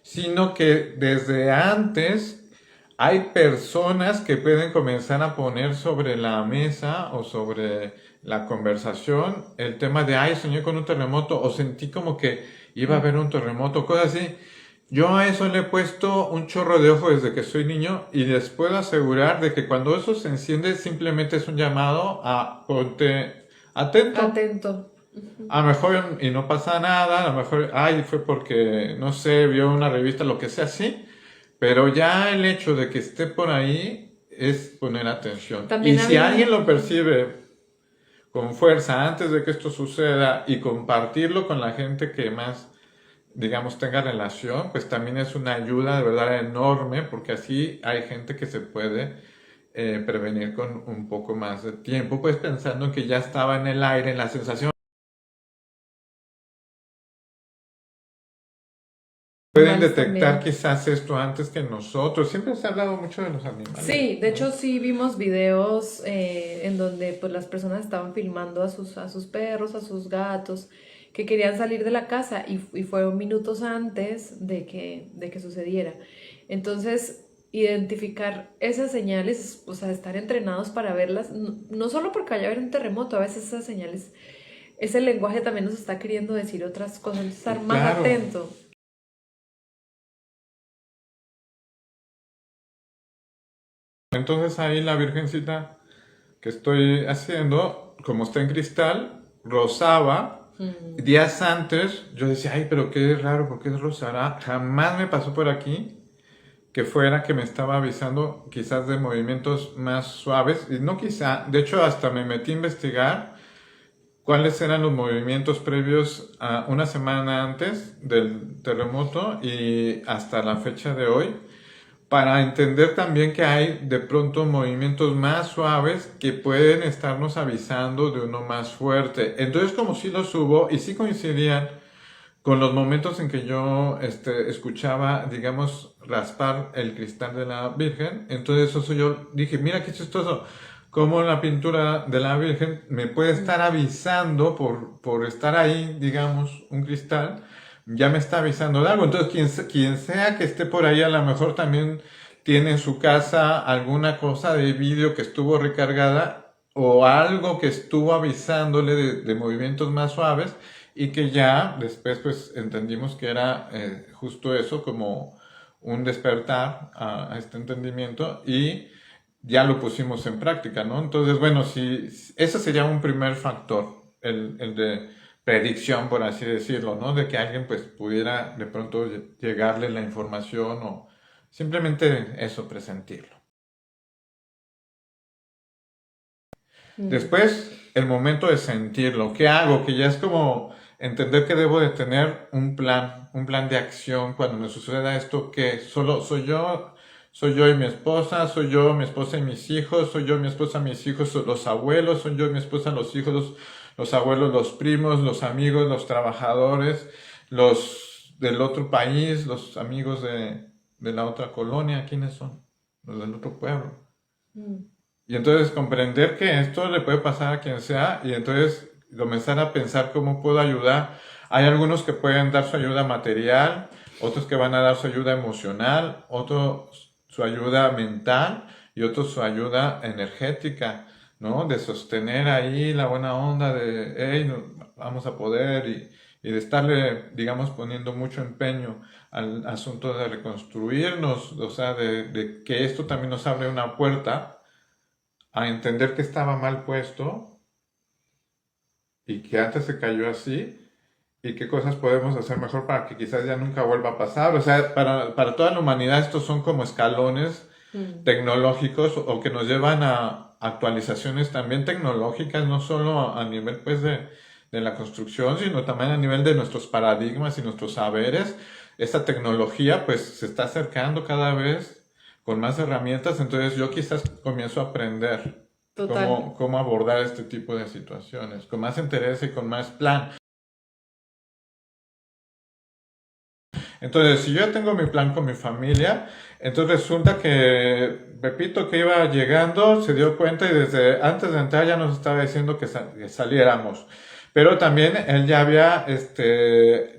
sino que desde antes hay personas que pueden comenzar a poner sobre la mesa o sobre la conversación el tema de, ay, soñé con un terremoto o sentí como que iba a haber un terremoto, cosas así. Yo a eso le he puesto un chorro de ojo desde que soy niño y les puedo asegurar de que cuando eso se enciende simplemente es un llamado a ponte atento. atento. A lo mejor y no pasa nada, a lo mejor, ay, fue porque, no sé, vio una revista, lo que sea, sí, pero ya el hecho de que esté por ahí es poner atención. Y También si alguien había, lo percibe con fuerza antes de que esto suceda y compartirlo con la gente que más digamos, tenga relación, pues también es una ayuda de verdad enorme, porque así hay gente que se puede prevenir con un poco más de tiempo, pues pensando que ya estaba en el aire, en la sensación. Pueden animales detectar también. quizás esto antes que nosotros. Siempre se ha hablado mucho de los animales, Sí, de ¿no? hecho sí vimos videos en donde pues las personas estaban filmando a sus perros, a sus gatos, que querían salir de la casa y fueron minutos antes de que sucediera. Entonces, identificar esas señales, o sea, estar entrenados para verlas, no, no solo porque vaya a haber un terremoto, a veces esas señales, ese lenguaje también nos está queriendo decir otras cosas, estar más Claro. atento. Entonces ahí la virgencita que estoy haciendo, como está en cristal, rosaba. Días antes yo decía, ay, pero qué raro, ¿por qué rosará? Jamás me pasó por aquí que fuera que me estaba avisando quizás de movimientos más suaves. Y no quizá, de hecho hasta me metí a investigar cuáles eran los movimientos previos a una semana antes del terremoto y hasta la fecha de hoy para entender también que hay de pronto movimientos más suaves que pueden estarnos avisando de uno más fuerte. Entonces, como si los hubo y sí coincidían con los momentos en que yo escuchaba, digamos, raspar el cristal de la Virgen, entonces eso yo dije, mira qué chistoso, cómo la pintura de la Virgen me puede estar avisando por estar ahí, digamos, un cristal, ya me está avisando de algo. Entonces, quien sea que esté por ahí, a lo mejor también tiene en su casa alguna cosa de vídeo que estuvo recargada o algo que estuvo avisándole de movimientos más suaves y que ya después pues entendimos que era justo eso como un despertar a este entendimiento y ya lo pusimos en práctica, ¿no? Entonces, bueno, si ese sería un primer factor, el de predicción, por así decirlo, ¿no? De que alguien pues pudiera de pronto llegarle la información o simplemente eso, presentirlo. Mm. Después, el momento de sentirlo. ¿Qué hago? Que ya es como entender que debo de tener un plan de acción cuando me suceda esto, que solo soy yo y mi esposa, soy yo, mi esposa y mis hijos, soy yo, mi esposa, mis hijos, los abuelos, soy yo, mi esposa, los hijos, los abuelos, los primos, los amigos, los trabajadores, los del otro país, los amigos de la otra colonia, ¿quiénes son? Los del otro pueblo. Mm. Y entonces comprender que esto le puede pasar a quien sea y entonces comenzar a pensar cómo puedo ayudar. Hay algunos que pueden dar su ayuda material, otros que van a dar su ayuda emocional, otros su ayuda mental y otros su ayuda energética, ¿no? De sostener ahí la buena onda de, hey, vamos a poder y de estarle, digamos, poniendo mucho empeño al asunto de reconstruirnos, o sea, de que esto también nos abre una puerta a entender que estaba mal puesto y que antes se cayó así y qué cosas podemos hacer mejor para que quizás ya nunca vuelva a pasar. O sea, para toda la humanidad estos son como escalones tecnológicos o que nos llevan a actualizaciones también tecnológicas, no solo a nivel pues de la construcción, sino también a nivel de nuestros paradigmas y nuestros saberes. Esta tecnología pues se está acercando cada vez con más herramientas, entonces yo quizás comienzo a aprender Total. cómo abordar este tipo de situaciones, con más interés y con más plan. Entonces, si yo ya tengo mi plan con mi familia, entonces resulta que Pepito que iba llegando se dio cuenta y desde antes de entrar ya nos estaba diciendo que saliéramos. Pero también él ya había,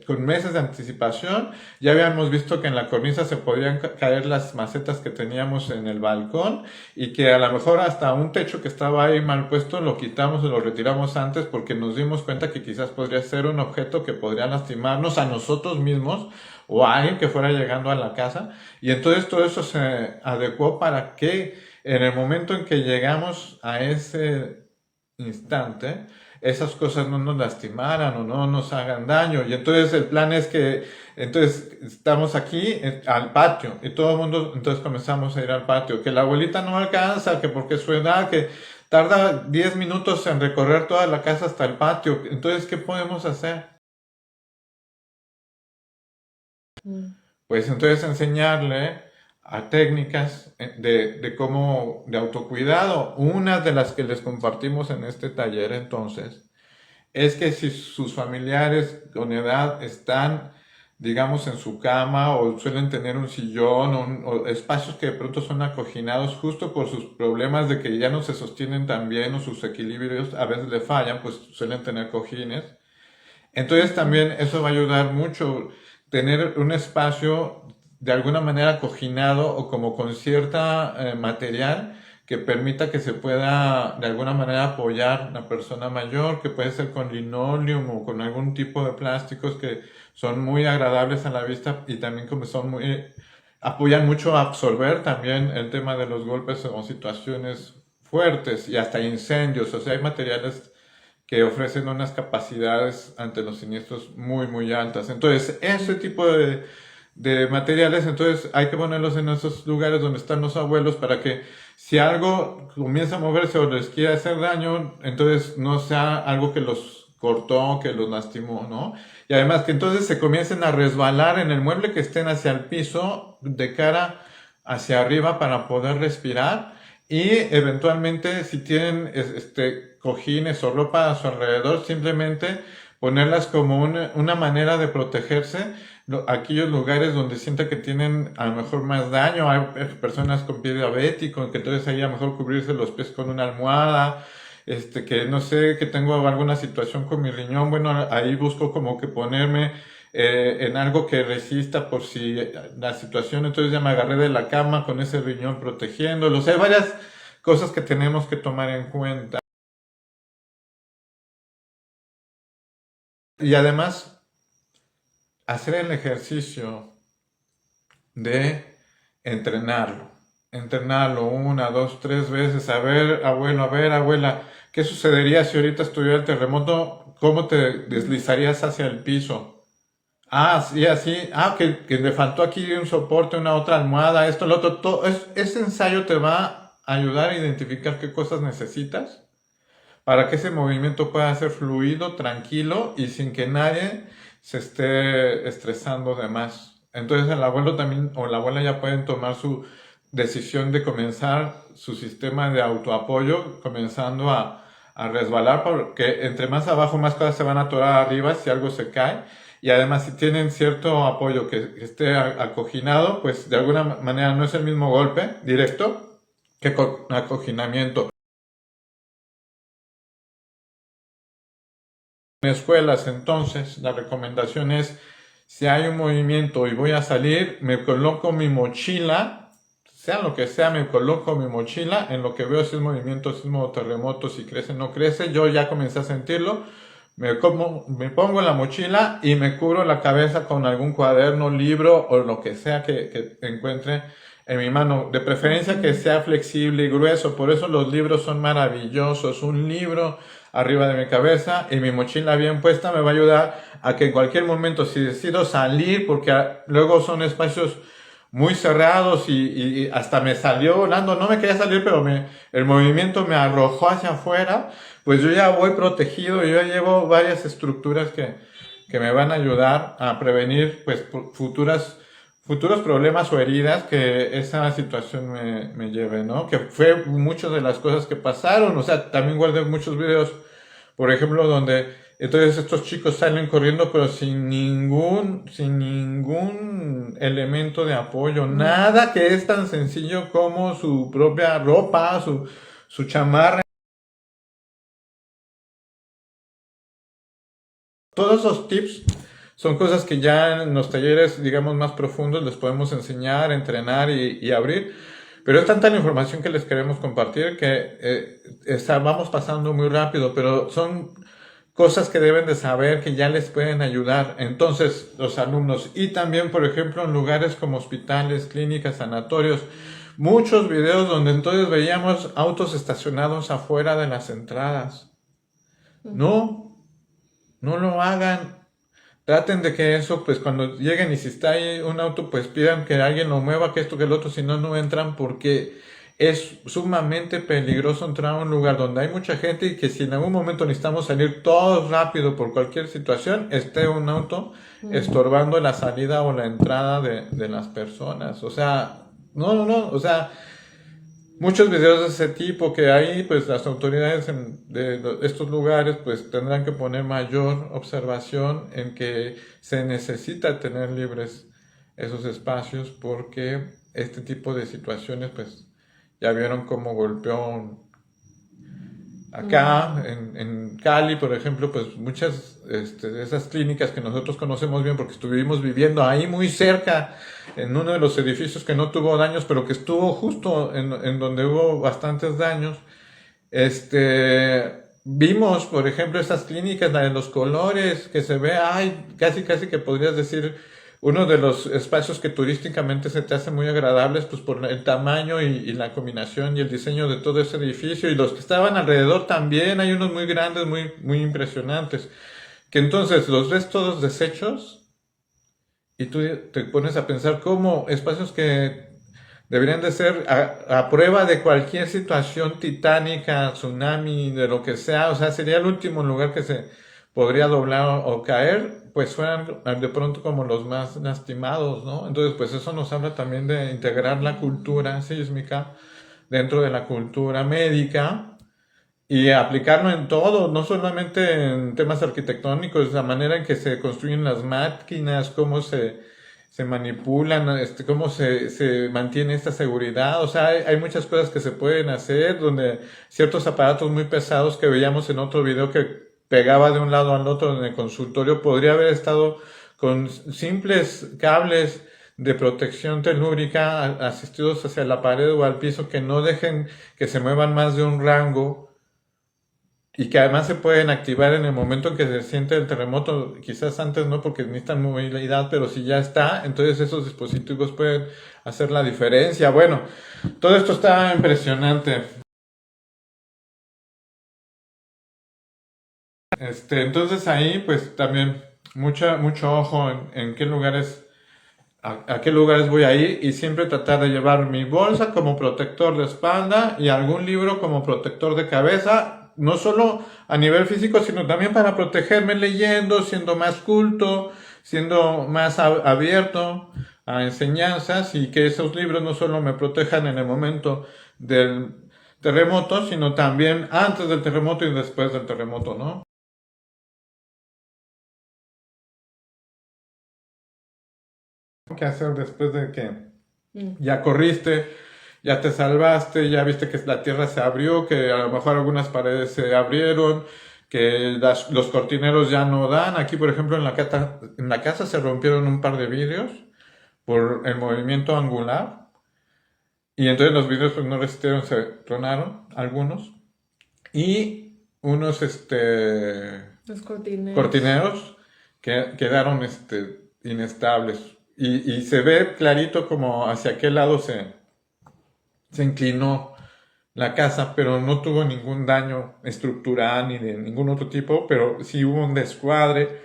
con meses de anticipación, ya habíamos visto que en la cornisa se podían caer las macetas que teníamos en el balcón y que a lo mejor hasta un techo que estaba ahí mal puesto lo quitamos o lo retiramos antes porque nos dimos cuenta que quizás podría ser un objeto que podría lastimarnos a nosotros mismos o a alguien que fuera llegando a la casa. Y entonces todo eso se adecuó para que en el momento en que llegamos a ese instante, esas cosas no nos lastimaran o no nos hagan daño. Y entonces el plan es que, entonces estamos aquí al patio y todo el mundo, entonces comenzamos a ir al patio, que la abuelita no alcanza, que porque su edad, que tarda 10 minutos en recorrer toda la casa hasta el patio. Entonces, ¿qué podemos hacer? Mm. Pues entonces enseñarle a técnicas de cómo, de autocuidado. Una de las que les compartimos en este taller entonces es que si sus familiares con edad están, digamos, en su cama o suelen tener un sillón o espacios que de pronto son acoginados justo por sus problemas de que ya no se sostienen tan bien o sus equilibrios a veces le fallan, pues suelen tener cojines. Entonces también eso va a ayudar mucho tener un espacio de alguna manera coginado o como con cierta material que permita que se pueda de alguna manera apoyar la persona mayor, que puede ser con linoleum o con algún tipo de plásticos que son muy agradables a la vista y también como son muy apoyan mucho a absorber también el tema de los golpes o situaciones fuertes y hasta incendios, o sea, hay materiales que ofrecen unas capacidades ante los siniestros muy, muy altas. Entonces, ese tipo de materiales, entonces hay que ponerlos en esos lugares donde están los abuelos para que si algo comienza a moverse o les quiere hacer daño, entonces no sea algo que los cortó, que los lastimó, ¿no? Y además que entonces se comiencen a resbalar en el mueble que estén hacia el piso, de cara hacia arriba para poder respirar y eventualmente si tienen cojines o ropa a su alrededor, simplemente ponerlas como una manera de protegerse. Aquellos lugares donde sienta que tienen a lo mejor más daño, hay personas con pie diabético, que entonces ahí a lo mejor cubrirse los pies con una almohada, que no sé, que tengo alguna situación con mi riñón, bueno, ahí busco como que ponerme en algo que resista por si la situación, entonces ya me agarré de la cama con ese riñón protegiéndolo, o sea, hay varias cosas que tenemos que tomar en cuenta. Y además, hacer el ejercicio de entrenarlo. Entrenarlo una, dos, tres veces. A ver, abuelo, a ver, abuela, ¿qué sucedería si ahorita estuviera el terremoto? ¿Cómo te deslizarías hacia el piso? Ah, sí, así. Ah, que le faltó aquí un soporte, una otra almohada, esto, lo otro. Todo, ese ensayo te va a ayudar a identificar qué cosas necesitas para que ese movimiento pueda ser fluido, tranquilo y sin que nadie se esté estresando de más. Entonces el abuelo también o la abuela ya pueden tomar su decisión de comenzar su sistema de autoapoyo, comenzando a resbalar, porque entre más abajo más cosas se van a atorar arriba si algo se cae. Y además si tienen cierto apoyo que esté acoginado, pues de alguna manera no es el mismo golpe directo que acoginamiento. En escuelas, entonces, la recomendación es, si hay un movimiento y voy a salir, me coloco mi mochila, sea lo que sea, me coloco mi mochila, en lo que veo si es movimiento, sismo, terremoto, si crece o no crece, yo ya comencé a sentirlo, me pongo la mochila y me cubro la cabeza con algún cuaderno, libro o lo que sea que encuentre en mi mano. De preferencia que sea flexible y grueso, por eso los libros son maravillosos. Un libro arriba de mi cabeza y mi mochila bien puesta me va a ayudar a que en cualquier momento, si decido salir, porque luego son espacios muy cerrados y hasta me salió volando, no me quería salir, pero el movimiento me arrojó hacia afuera, pues yo ya voy protegido, yo ya llevo varias estructuras que me van a ayudar a prevenir pues futuros problemas o heridas que esa situación me lleve, ¿no? Que fue muchas de las cosas que pasaron, o sea, también guardé muchos videos, por ejemplo, donde entonces estos chicos salen corriendo pero sin ningún elemento de apoyo, nada que es tan sencillo como su propia ropa, su chamarra. Todos esos tips son cosas que ya en los talleres, digamos, más profundos les podemos enseñar, entrenar y abrir. Pero es tanta la información que les queremos compartir que vamos pasando muy rápido, pero son cosas que deben de saber que ya les pueden ayudar. Entonces, los alumnos, y también, por ejemplo, en lugares como hospitales, clínicas, sanatorios, muchos videos donde entonces veíamos autos estacionados afuera de las entradas. No lo hagan. Traten de que eso, pues cuando lleguen y si está ahí un auto, pues pidan que alguien lo mueva, que esto, que el otro, si no, no entran porque es sumamente peligroso entrar a un lugar donde hay mucha gente y que si en algún momento necesitamos salir todos rápido por cualquier situación, esté un auto estorbando la salida o la entrada de las personas. O sea, no, o sea, muchos videos de ese tipo que ahí pues las autoridades de estos lugares pues tendrán que poner mayor observación en que se necesita tener libres esos espacios porque este tipo de situaciones pues ya vieron cómo golpeó acá en Cali, por ejemplo, pues muchas de esas clínicas que nosotros conocemos bien porque estuvimos viviendo ahí muy cerca, en uno de los edificios que no tuvo daños, pero que estuvo justo en donde hubo bastantes daños, vimos, por ejemplo, esas clínicas, la de los colores, que se ve, casi que podrías decir, uno de los espacios que turísticamente se te hace muy agradables, pues por el tamaño y la combinación y el diseño de todo ese edificio, y los que estaban alrededor también, hay unos muy grandes, muy impresionantes, que entonces los ves todos deshechos, y tú te pones a pensar cómo espacios que deberían de ser a prueba de cualquier situación titánica, tsunami, de lo que sea, o sea, sería el último lugar que se podría doblar o caer, pues fueran de pronto como los más lastimados, ¿no? Entonces, pues eso nos habla también de integrar la cultura sísmica dentro de la cultura médica y aplicarlo en todo, no solamente en temas arquitectónicos, la manera en que se construyen las máquinas, cómo se manipulan, cómo se mantiene esta seguridad. O sea, hay muchas cosas que se pueden hacer, donde ciertos aparatos muy pesados que veíamos en otro video que pegaba de un lado al otro en el consultorio, podría haber estado con simples cables de protección telúrica asistidos hacia la pared o al piso que no dejen que se muevan más de un rango y que además se pueden activar en el momento en que se siente el terremoto, quizás antes no porque necesitan movilidad, pero si ya está, entonces esos dispositivos pueden hacer la diferencia. Bueno, todo esto está impresionante. Entonces ahí pues también mucho ojo en qué lugares, a qué lugares voy a ir y siempre tratar de llevar mi bolsa como protector de espalda y algún libro como protector de cabeza. no solo a nivel físico, sino también para protegerme leyendo, siendo más culto, siendo más abierto a enseñanzas y que esos libros no solo me protejan en el momento del terremoto, sino también antes del terremoto y después del terremoto, ¿no? ¿Qué hacer después de que ya corriste, ya te salvaste, ya viste que la tierra se abrió, que a lo mejor algunas paredes se abrieron, que los cortineros ya no dan? Aquí, por ejemplo, en la casa se rompieron un par de vidrios por el movimiento angular y entonces los vidrios pues, no resistieron, se tronaron algunos y unos Los cortineros. cortineros que quedaron inestables y se ve clarito como hacia qué lado se inclinó la casa, pero no tuvo ningún daño estructural ni de ningún otro tipo, pero sí hubo un descuadre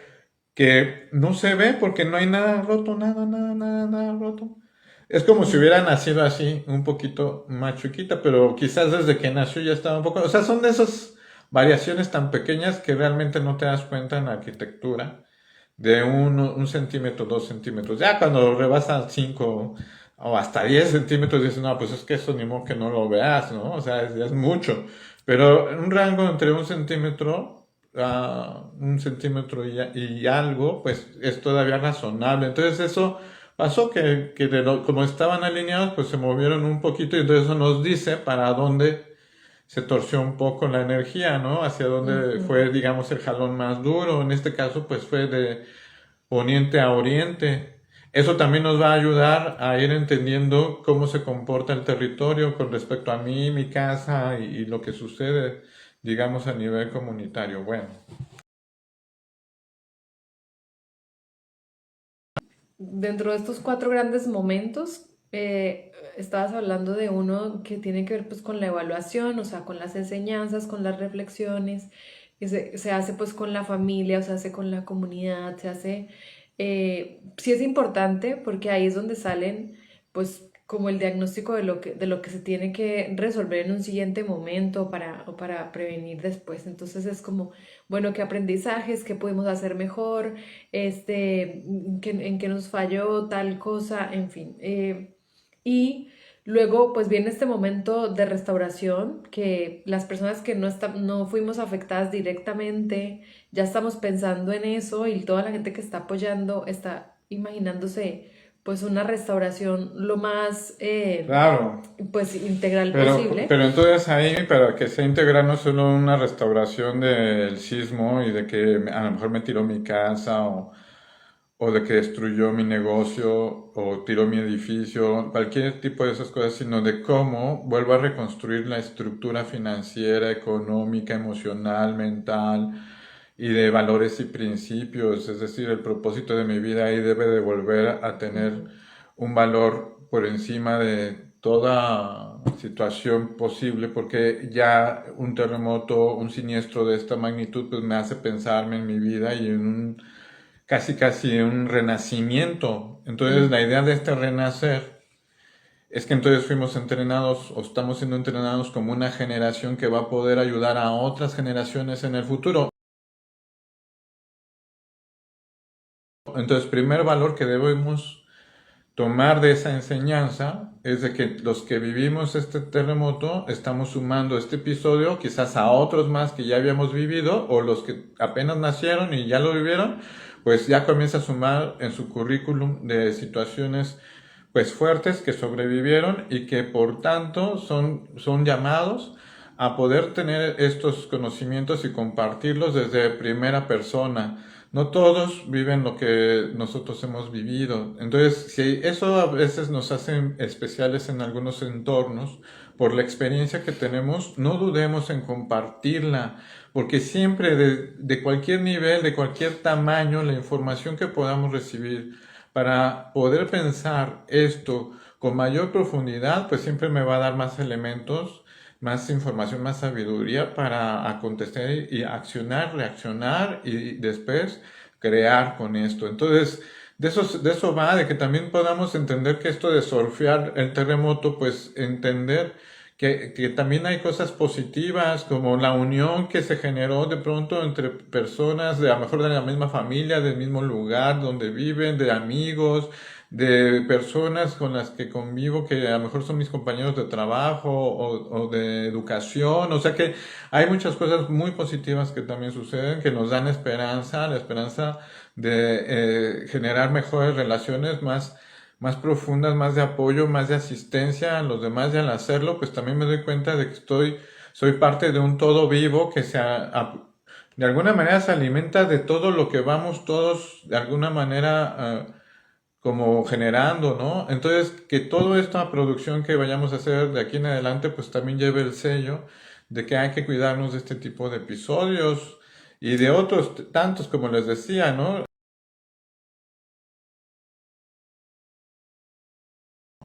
que no se ve porque no hay nada roto, nada roto. Es como si hubiera nacido así, un poquito más chiquita, pero quizás desde que nació ya estaba un poco... O sea, son de esas variaciones tan pequeñas que realmente no te das cuenta en la arquitectura, de 1 centímetro, 2 centímetros. Ya cuando rebasa 5 o hasta 10 centímetros, dices, no, pues es que eso ni modo que no lo veas, ¿no? O sea, es mucho. Pero un rango entre 1 centímetro a 1 centímetro y algo, pues es todavía razonable. Entonces eso pasó que como estaban alineados, pues se movieron un poquito y entonces eso nos dice para dónde se torció un poco la energía, ¿no? Hacia dónde fue, digamos, el jalón más duro. En este caso, pues fue de poniente a oriente. Eso también nos va a ayudar a ir entendiendo cómo se comporta el territorio con respecto a mí, mi casa y lo que sucede, digamos, a nivel comunitario. Bueno. Dentro de estos cuatro grandes momentos, estabas hablando de uno que tiene que ver pues con la evaluación, o sea, con las enseñanzas, con las reflexiones, que se hace pues con la familia, o se hace con la comunidad, se hace, sí es importante porque ahí es donde salen pues como el diagnóstico de lo que se tiene que resolver en un siguiente momento o para prevenir después. Entonces es como, bueno, qué aprendizajes, qué podemos hacer mejor, en qué nos falló tal cosa, en fin. Y luego, pues viene este momento de restauración, que las personas que no fuimos afectadas directamente, ya estamos pensando en eso y toda la gente que está apoyando está imaginándose pues una restauración lo más Claro, pues integral posible. pero entonces ahí para que sea integral no solo una restauración del sismo y de que a lo mejor me tiró mi casa o de que destruyó mi negocio o tiró mi edificio, cualquier tipo de esas cosas, sino de cómo vuelvo a reconstruir la estructura financiera, económica, emocional, mental y de valores y principios. Es decir, el propósito de mi vida ahí debe de volver a tener un valor por encima de toda situación posible, porque ya un terremoto, un siniestro de esta magnitud, pues me hace pensarme en mi vida y en casi un renacimiento. Entonces, la idea de este renacer es que entonces fuimos entrenados o estamos siendo entrenados como una generación que va a poder ayudar a otras generaciones en el futuro. Entonces, primer valor que debemos tomar de esa enseñanza es de que los que vivimos este terremoto estamos sumando este episodio quizás a otros más que ya habíamos vivido o los que apenas nacieron y ya lo vivieron, pues ya comienza a sumar en su currículum de situaciones pues fuertes que sobrevivieron y que por tanto son llamados a poder tener estos conocimientos y compartirlos desde primera persona. No todos viven lo que nosotros hemos vivido. Entonces, si eso a veces nos hace especiales en algunos entornos, por la experiencia que tenemos, no dudemos en compartirla, porque siempre de cualquier nivel, de cualquier tamaño, la información que podamos recibir para poder pensar esto con mayor profundidad, pues siempre me va a dar más elementos, más información, más sabiduría para contestar y accionar, reaccionar y después crear con esto. Entonces, de eso va, de que también podamos entender que esto de surfear el terremoto, pues entender que también hay cosas positivas, como la unión que se generó de pronto entre personas de a lo mejor de la misma familia, del mismo lugar donde viven, de amigos, de personas con las que convivo, que a lo mejor son mis compañeros de trabajo o de educación. O sea que hay muchas cosas muy positivas que también suceden, que nos dan esperanza, la esperanza de generar mejores relaciones más profundas, más de apoyo, más de asistencia a los demás, y al hacerlo, pues también me doy cuenta de que soy parte de un todo vivo que de alguna manera se alimenta de todo lo que vamos todos de alguna manera como generando, ¿no? Entonces, que toda esta producción que vayamos a hacer de aquí en adelante, pues también lleve el sello de que hay que cuidarnos de este tipo de episodios y de otros tantos, como les decía, ¿no?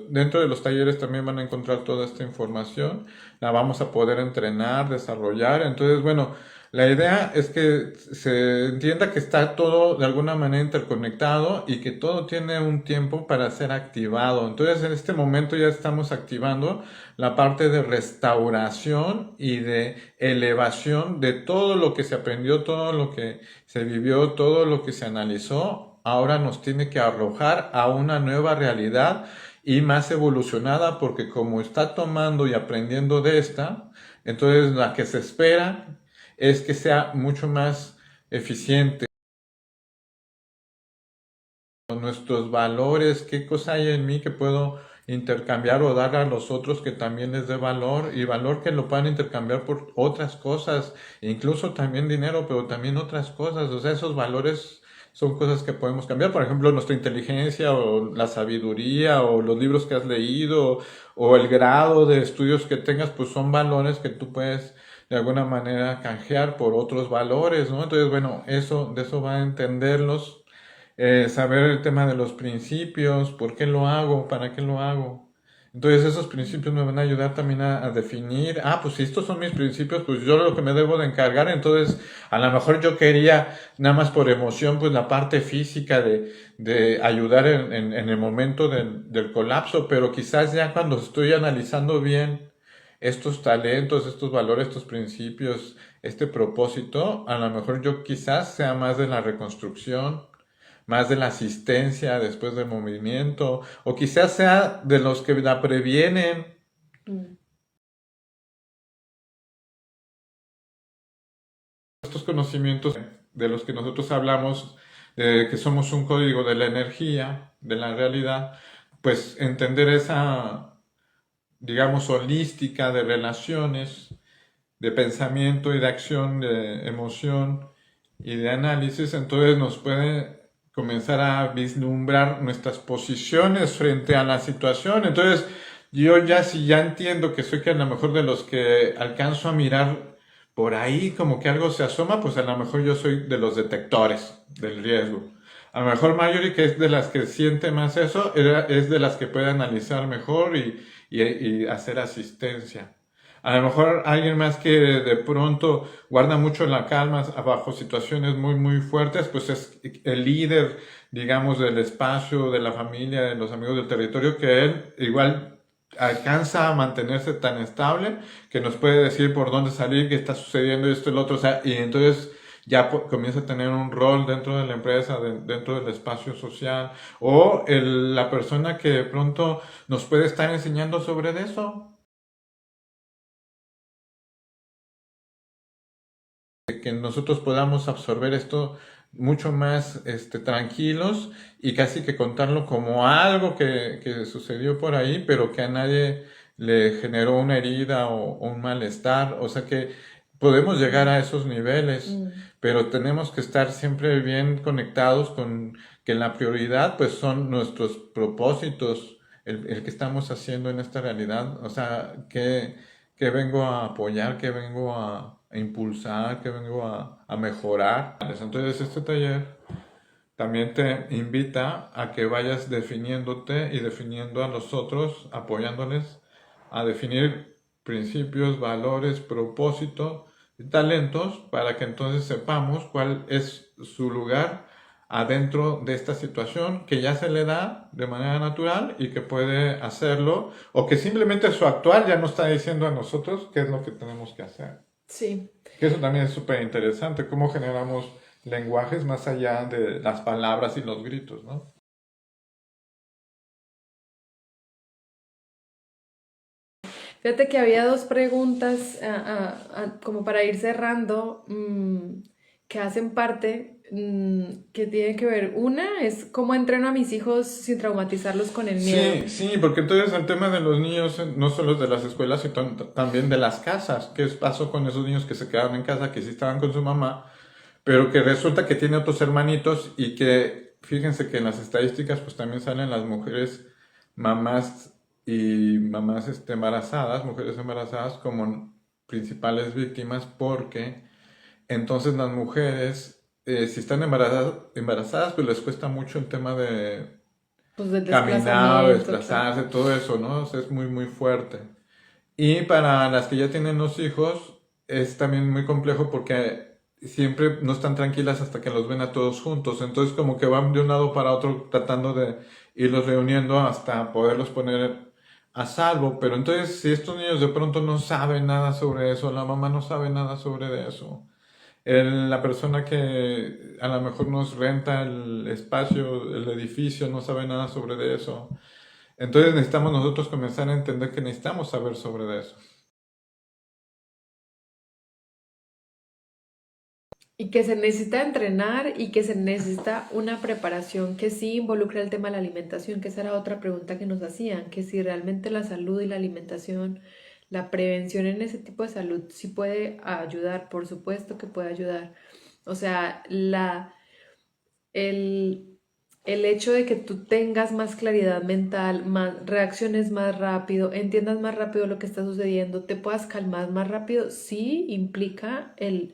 Dentro de los talleres también van a encontrar toda esta información, la vamos a poder entrenar, desarrollar. Entonces, bueno, la idea es que se entienda que está todo de alguna manera interconectado y que todo tiene un tiempo para ser activado. Entonces, en este momento ya estamos activando la parte de restauración y de elevación de todo lo que se aprendió, todo lo que se vivió, todo lo que se analizó. Ahora nos tiene que arrojar a una nueva realidad y más evolucionada, porque como está tomando y aprendiendo de esta, entonces la que se espera es que sea mucho más eficiente. Nuestros valores, qué cosa hay en mí que puedo intercambiar o dar a los otros que también les dé valor, y valor que lo puedan intercambiar por otras cosas, incluso también dinero, pero también otras cosas. O sea, esos valores son cosas que podemos cambiar. Por ejemplo, nuestra inteligencia o la sabiduría o los libros que has leído o el grado de estudios que tengas, pues son valores que tú puedes de alguna manera canjear por otros valores, ¿no? Entonces, bueno, de eso va a entenderlos, saber el tema de los principios, por qué lo hago, para qué lo hago. Entonces esos principios me van a ayudar también a definir, pues si estos son mis principios, pues yo lo que me debo de encargar. Entonces a lo mejor yo quería nada más por emoción, pues la parte física de ayudar en el momento del colapso, pero quizás ya cuando estoy analizando bien estos talentos, estos valores, estos principios, este propósito, a lo mejor yo quizás sea más de la reconstrucción, más de la asistencia después del movimiento, o quizás sea de los que la previenen. Mm. Estos conocimientos de los que nosotros hablamos, que somos un código de la energía, de la realidad, pues entender esa, digamos, holística de relaciones, de pensamiento y de acción, de emoción y de análisis, entonces nos puede comenzar a vislumbrar nuestras posiciones frente a la situación. Entonces, yo ya si ya entiendo que soy que a lo mejor de los que alcanzo a mirar por ahí como que algo se asoma, pues a lo mejor yo soy de los detectores del riesgo. A lo mejor Marjorie, que es de las que siente más eso, es de las que puede analizar mejor y hacer asistencia. A lo mejor alguien más que de pronto guarda mucho la calma bajo situaciones muy fuertes, pues es el líder, digamos, del espacio, de la familia, de los amigos del territorio, que él igual alcanza a mantenerse tan estable que nos puede decir por dónde salir, qué está sucediendo esto y lo otro. O sea, y entonces ya comienza a tener un rol dentro de la empresa, dentro del espacio social, o la persona que de pronto nos puede estar enseñando sobre eso. Que nosotros podamos absorber esto mucho más tranquilos y casi que contarlo como algo que sucedió por ahí, pero que a nadie le generó una herida o un malestar. O sea que podemos llegar a esos niveles, pero tenemos que estar siempre bien conectados con que la prioridad pues son nuestros propósitos, el que estamos haciendo en esta realidad. O sea, que vengo a apoyar, que vengo a impulsar, que vengo a mejorar. Entonces este taller también te invita a que vayas definiéndote y definiendo a los otros, apoyándoles a definir principios, valores, propósitos y talentos, para que entonces sepamos cuál es su lugar adentro de esta situación que ya se le da de manera natural y que puede hacerlo, o que simplemente su actual ya nos está diciendo a nosotros qué es lo que tenemos que hacer. Sí. Que eso también es súper interesante, cómo generamos lenguajes más allá de las palabras y los gritos, ¿no? Fíjate que había dos preguntas como para ir cerrando que hacen parte, que tienen que ver. Una es cómo entreno a mis hijos sin traumatizarlos con el miedo. Sí, sí, porque entonces el tema de los niños, no solo de las escuelas, sino también de las casas. ¿Qué pasó con esos niños que se quedaron en casa, que sí estaban con su mamá, pero que resulta que tiene otros hermanitos y que, fíjense que en las estadísticas pues también salen las mujeres mamás y mamás embarazadas, mujeres embarazadas como principales víctimas porque entonces las mujeres, si están embarazadas, pues les cuesta mucho el tema de Pues del caminar, desplazamiento, claro. desplazarse, todo eso, ¿no? O sea, es muy, muy fuerte. Y para las que ya tienen los hijos, es también muy complejo porque siempre no están tranquilas hasta que los ven a todos juntos. Entonces como que van de un lado para otro tratando de irlos reuniendo hasta poderlos poner a salvo. Pero entonces si estos niños de pronto no saben nada sobre eso, la mamá no sabe nada sobre eso, la persona que a lo mejor nos renta el espacio, el edificio, no sabe nada sobre de eso. Entonces necesitamos nosotros comenzar a entender que necesitamos saber sobre eso. Y que se necesita entrenar y que se necesita una preparación que sí involucra el tema de la alimentación, que esa era otra pregunta que nos hacían, que si realmente la salud y la alimentación, la prevención en ese tipo de salud sí puede ayudar, por supuesto que puede ayudar. O sea, el, el hecho de que tú tengas más claridad mental, más, reacciones más rápido, entiendas más rápido lo que está sucediendo, te puedas calmar más rápido, sí implica el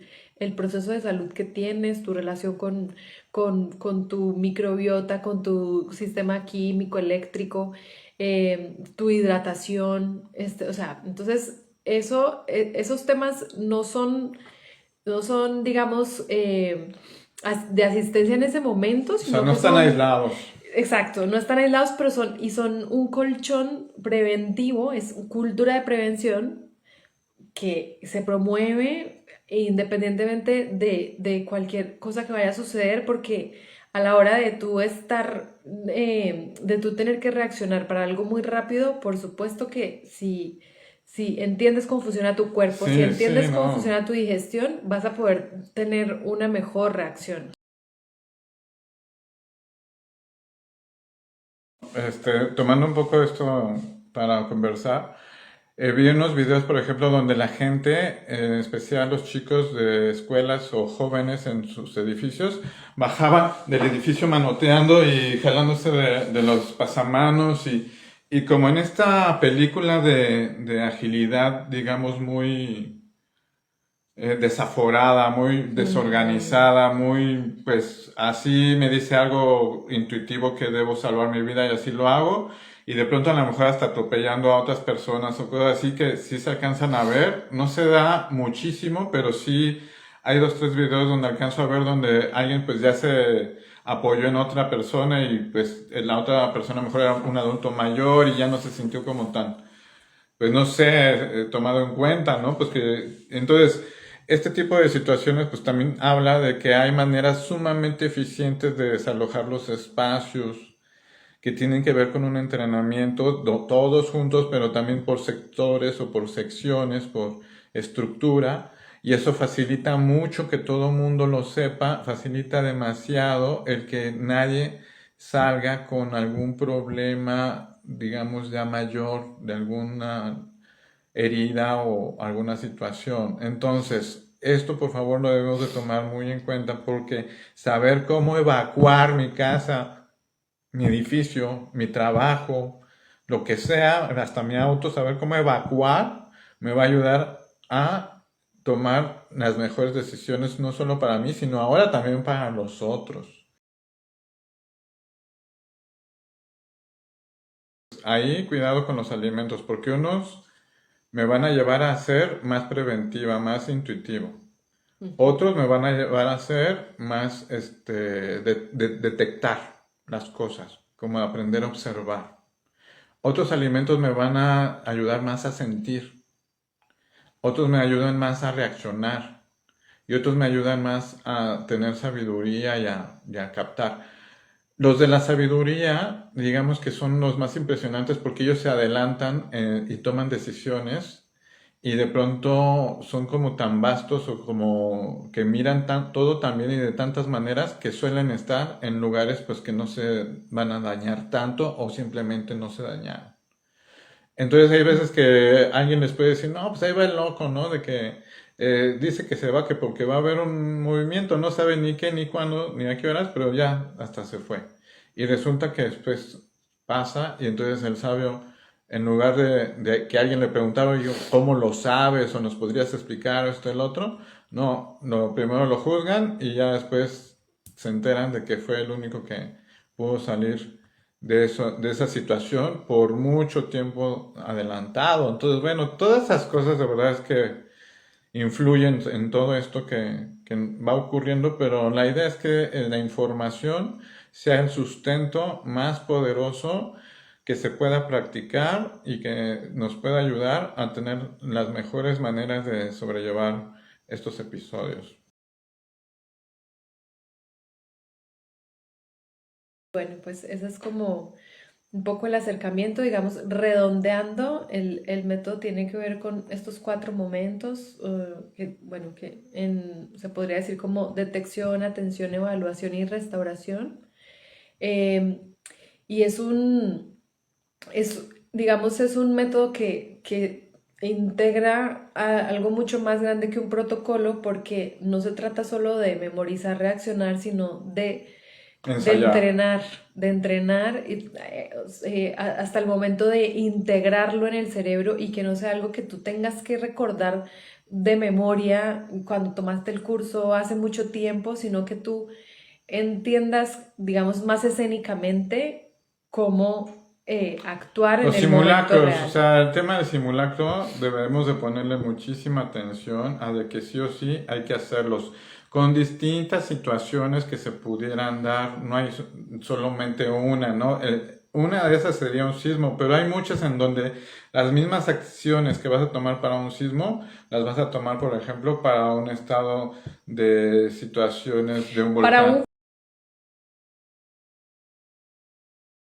proceso de salud que tienes, tu relación con tu microbiota, con tu sistema químico, eléctrico, tu hidratación, o sea, entonces esos temas no son, digamos, de asistencia en ese momento, O sea, sino no que están son, aislados. exacto, no están aislados, pero son un colchón preventivo, es cultura de prevención que se promueve independientemente de cualquier cosa que vaya a suceder, porque a la hora de tú de tú tener que reaccionar para algo muy rápido, por supuesto que si entiendes cómo funciona tu cuerpo, si Sí, sí, entiendes cómo no. funciona tu digestión, vas a poder tener una mejor reacción. Tomando un poco esto para conversar, vi unos videos, por ejemplo, donde la gente, en especial los chicos de escuelas o jóvenes en sus edificios, bajaban del edificio manoteando y jalándose de los pasamanos y como en esta película de agilidad, digamos, muy desaforada, muy Ujú. desorganizada, muy, pues así me dice algo intuitivo que debo salvar mi vida y así lo hago. Y de pronto a lo mejor hasta atropellando a otras personas o cosas así que sí se alcanzan a ver. No se da muchísimo, pero sí hay dos, tres videos donde alcanzo a ver donde alguien pues ya se apoyó en otra persona y pues la otra persona a lo mejor era un adulto mayor y ya no se sintió como tan pues no sé, tomado en cuenta, ¿no? Pues que entonces este tipo de situaciones pues también habla de que hay maneras sumamente eficientes de desalojar los espacios que tienen que ver con un entrenamiento, todos juntos, pero también por sectores o por secciones, por estructura, y eso facilita mucho que todo mundo lo sepa, facilita demasiado el que nadie salga con algún problema, digamos, ya mayor, de alguna herida o alguna situación. Entonces, esto por favor lo debemos de tomar muy en cuenta porque saber cómo evacuar mi casa, mi edificio, mi trabajo, lo que sea, hasta mi auto, saber cómo evacuar me va a ayudar a tomar las mejores decisiones, no solo para mí, sino ahora también para los otros. Ahí cuidado con los alimentos, porque unos me van a llevar a ser más preventiva, más intuitivo. Otros me van a llevar a hacer más, detectar las cosas, como aprender a observar. Otros alimentos me van a ayudar más a sentir. Otros me ayudan más a reaccionar. Y otros me ayudan más a tener sabiduría y a captar. Los de la sabiduría, digamos que son los más impresionantes porque ellos se adelantan y toman decisiones y de pronto son como tan vastos o como que miran todo tan bien y de tantas maneras que suelen estar en lugares pues que no se van a dañar tanto o simplemente no se dañaron. Entonces hay veces que alguien les puede decir, no, pues ahí va el loco, ¿no? De que dice que se va, que porque va a haber un movimiento, no sabe ni qué, ni cuándo, ni a qué horas, pero ya hasta se fue. Y resulta que después pasa y entonces el sabio, en lugar de que alguien le preguntara, oye, ¿cómo lo sabes? O nos podrías explicar esto y el otro, no, primero lo juzgan y ya después se enteran de que fue el único que pudo salir de eso, de esa situación por mucho tiempo adelantado. Entonces, bueno, todas esas cosas de verdad es que influyen en todo esto que va ocurriendo, pero la idea es que la información sea el sustento más poderoso que se pueda practicar y que nos pueda ayudar a tener las mejores maneras de sobrellevar estos episodios. Bueno, pues ese es como un poco el acercamiento, digamos, redondeando, el método tiene que ver con estos cuatro momentos, que, bueno, se podría decir como detección, atención, evaluación y restauración. Eh, y digamos, es un método que integra algo mucho más grande que un protocolo porque no se trata solo de memorizar, reaccionar, sino de Ensayar. entrenar hasta el momento de integrarlo en el cerebro y que no sea algo que tú tengas que recordar de memoria cuando tomaste el curso hace mucho tiempo, sino que tú entiendas, digamos, más escénicamente cómo actuar en Los el momento simulacros, o real. sea, el tema del simulacro debemos de ponerle muchísima atención a de que sí o sí hay que hacerlos con distintas situaciones que se pudieran dar, no hay solamente una, ¿no? Una de esas sería un sismo, pero hay muchas en donde las mismas acciones que vas a tomar para un sismo, las vas a tomar, por ejemplo, para un estado de situaciones de un Para volcán. un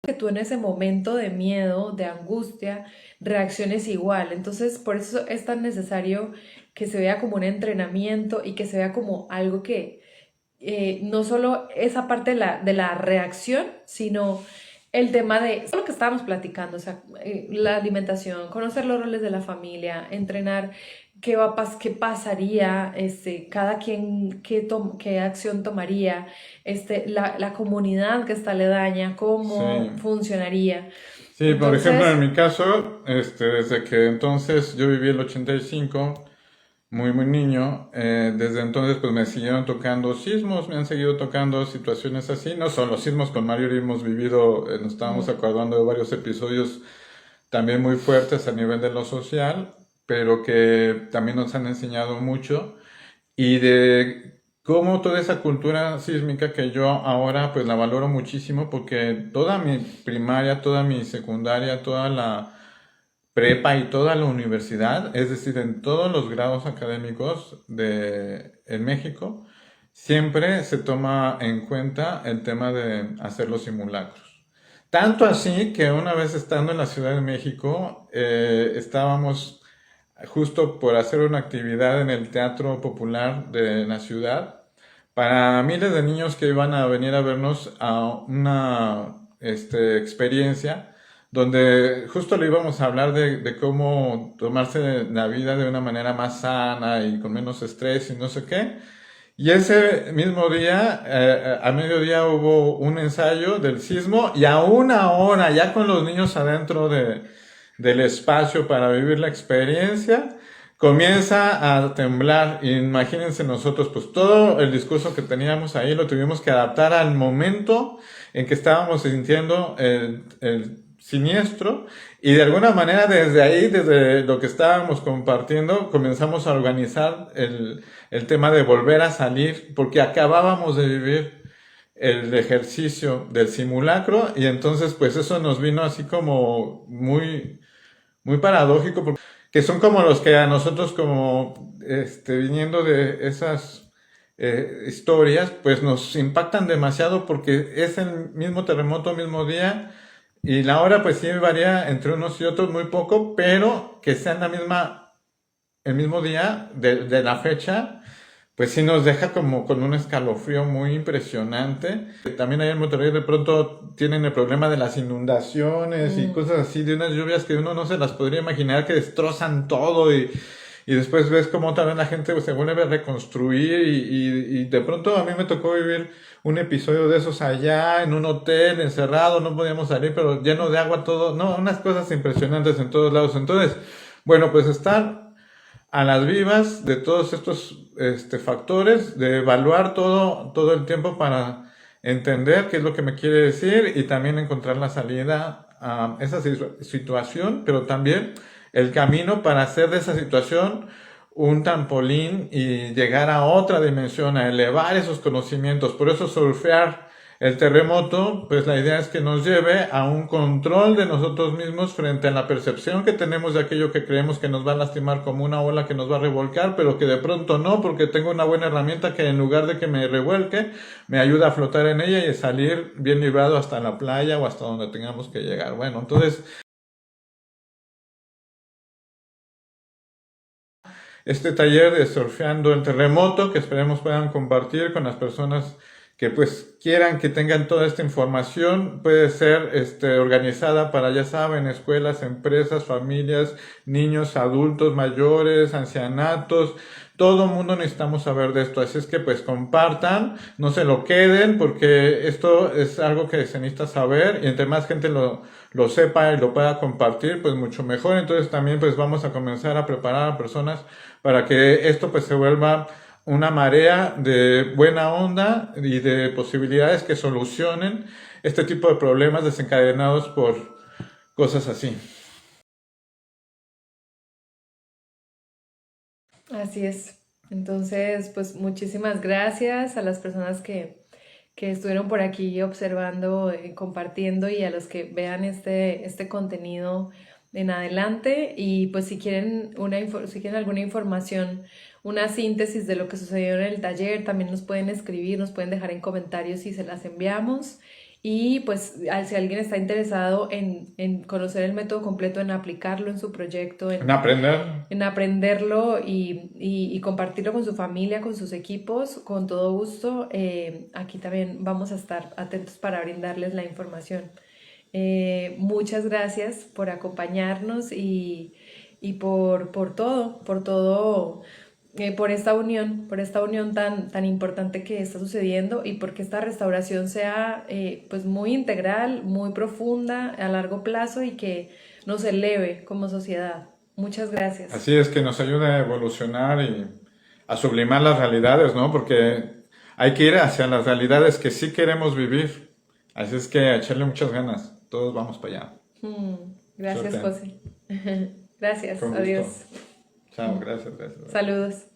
que tú en ese momento de miedo, de angustia, reacciones igual. Entonces, por eso es tan necesario que se vea como un entrenamiento y que se vea como algo que no solo esa parte de la reacción, sino el tema de lo que estábamos platicando, o sea, la alimentación, conocer los roles de la familia, entrenar qué pasaría, cada quien qué acción tomaría, la comunidad que está aledaña, cómo Sí. funcionaría. Sí, por ejemplo, Entonces, en mi caso, desde que entonces yo viví el 85, muy niño, desde entonces pues me siguieron tocando sismos, me han seguido tocando situaciones así, no solo sismos, con Mario hemos vivido, nos estábamos mm, acordando de varios episodios también muy fuertes a nivel de lo social, pero que también nos han enseñado mucho y de cómo toda esa cultura sísmica que yo ahora pues la valoro muchísimo porque toda mi primaria, toda mi secundaria, toda la prepa y toda la universidad, es decir, en todos los grados académicos en México, siempre se toma en cuenta el tema de hacer los simulacros. Tanto así que una vez estando en la Ciudad de México, estábamos justo por hacer una actividad en el Teatro Popular de la ciudad para miles de niños que iban a venir a vernos a una experiencia donde justo le íbamos a hablar de cómo tomarse la vida de una manera más sana y con menos estrés y no sé qué. Y ese mismo día, a mediodía hubo un ensayo del sismo y a una hora, ya con los niños adentro del espacio para vivir la experiencia, comienza a temblar. Imagínense nosotros, pues todo el discurso que teníamos ahí lo tuvimos que adaptar al momento en que estábamos sintiendo el siniestro, y de alguna manera desde ahí, desde lo que estábamos compartiendo, comenzamos a organizar el tema de volver a salir, porque acabábamos de vivir el ejercicio del simulacro, y entonces pues eso nos vino así como muy paradójico, porque que son como los que a nosotros como viniendo de esas historias, pues nos impactan demasiado porque es el mismo terremoto, mismo día, y la hora pues sí varía entre unos y otros muy poco, pero que sea en el mismo día de la fecha, pues sí nos deja como con un escalofrío muy impresionante. También ahí en Monterrey de pronto tienen el problema de las inundaciones y cosas así, de unas lluvias que uno no se las podría imaginar, que destrozan todo, y después ves cómo otra vez la gente se vuelve a reconstruir, y de pronto a mí me tocó vivir un episodio de esos allá en un hotel encerrado, no podíamos salir, pero lleno de agua todo, no, unas cosas impresionantes en todos lados. Entonces, bueno, pues estar a las vivas de todos estos factores, de evaluar todo el tiempo para entender qué es lo que me quiere decir y también encontrar la salida a esa situación, pero también el camino para hacer de esa situación un trampolín y llegar a otra dimensión, a elevar esos conocimientos. Por eso surfear el terremoto, pues la idea es que nos lleve a un control de nosotros mismos frente a la percepción que tenemos de aquello que creemos que nos va a lastimar, como una ola que nos va a revolcar, pero que de pronto no, porque tengo una buena herramienta que en lugar de que me revuelque, me ayuda a flotar en ella y salir bien librado hasta la playa o hasta donde tengamos que llegar. Bueno, entonces este taller de surfeando el terremoto, que esperemos puedan compartir con las personas que pues quieran que tengan toda esta información, puede ser organizada para, ya saben, escuelas, empresas, familias, niños, adultos, mayores, ancianatos. Todo el mundo necesitamos saber de esto, así es que pues compartan, no se lo queden, porque esto es algo que se necesita saber, y entre más gente lo sepa y lo pueda compartir, pues mucho mejor. Entonces también pues vamos a comenzar a preparar a personas para que esto pues se vuelva una marea de buena onda y de posibilidades que solucionen este tipo de problemas desencadenados por cosas así. Así es. Entonces, pues muchísimas gracias a las personas que estuvieron por aquí observando, compartiendo, y a los que vean este contenido en adelante. Y pues si quieren, si quieren alguna información, una síntesis de lo que sucedió en el taller, también nos pueden escribir, nos pueden dejar en comentarios y se las enviamos. Y pues si alguien está interesado en conocer el método completo, en aplicarlo en su proyecto, En aprender. en aprenderlo y compartirlo con su familia, con sus equipos, con todo gusto, aquí también vamos a estar atentos para brindarles la información. Muchas gracias por acompañarnos y por todo, por esta unión tan importante que está sucediendo, y porque esta restauración sea pues muy integral, muy profunda, a largo plazo, y que nos eleve como sociedad. Muchas gracias. Así es, que nos ayuda a evolucionar y a sublimar las realidades, ¿no? Porque hay que ir hacia las realidades que sí queremos vivir. Así es que a echarle muchas ganas. Todos vamos para allá. Gracias, Suerte. José. Gracias, Con gusto. adiós. Chao, gracias. Saludos.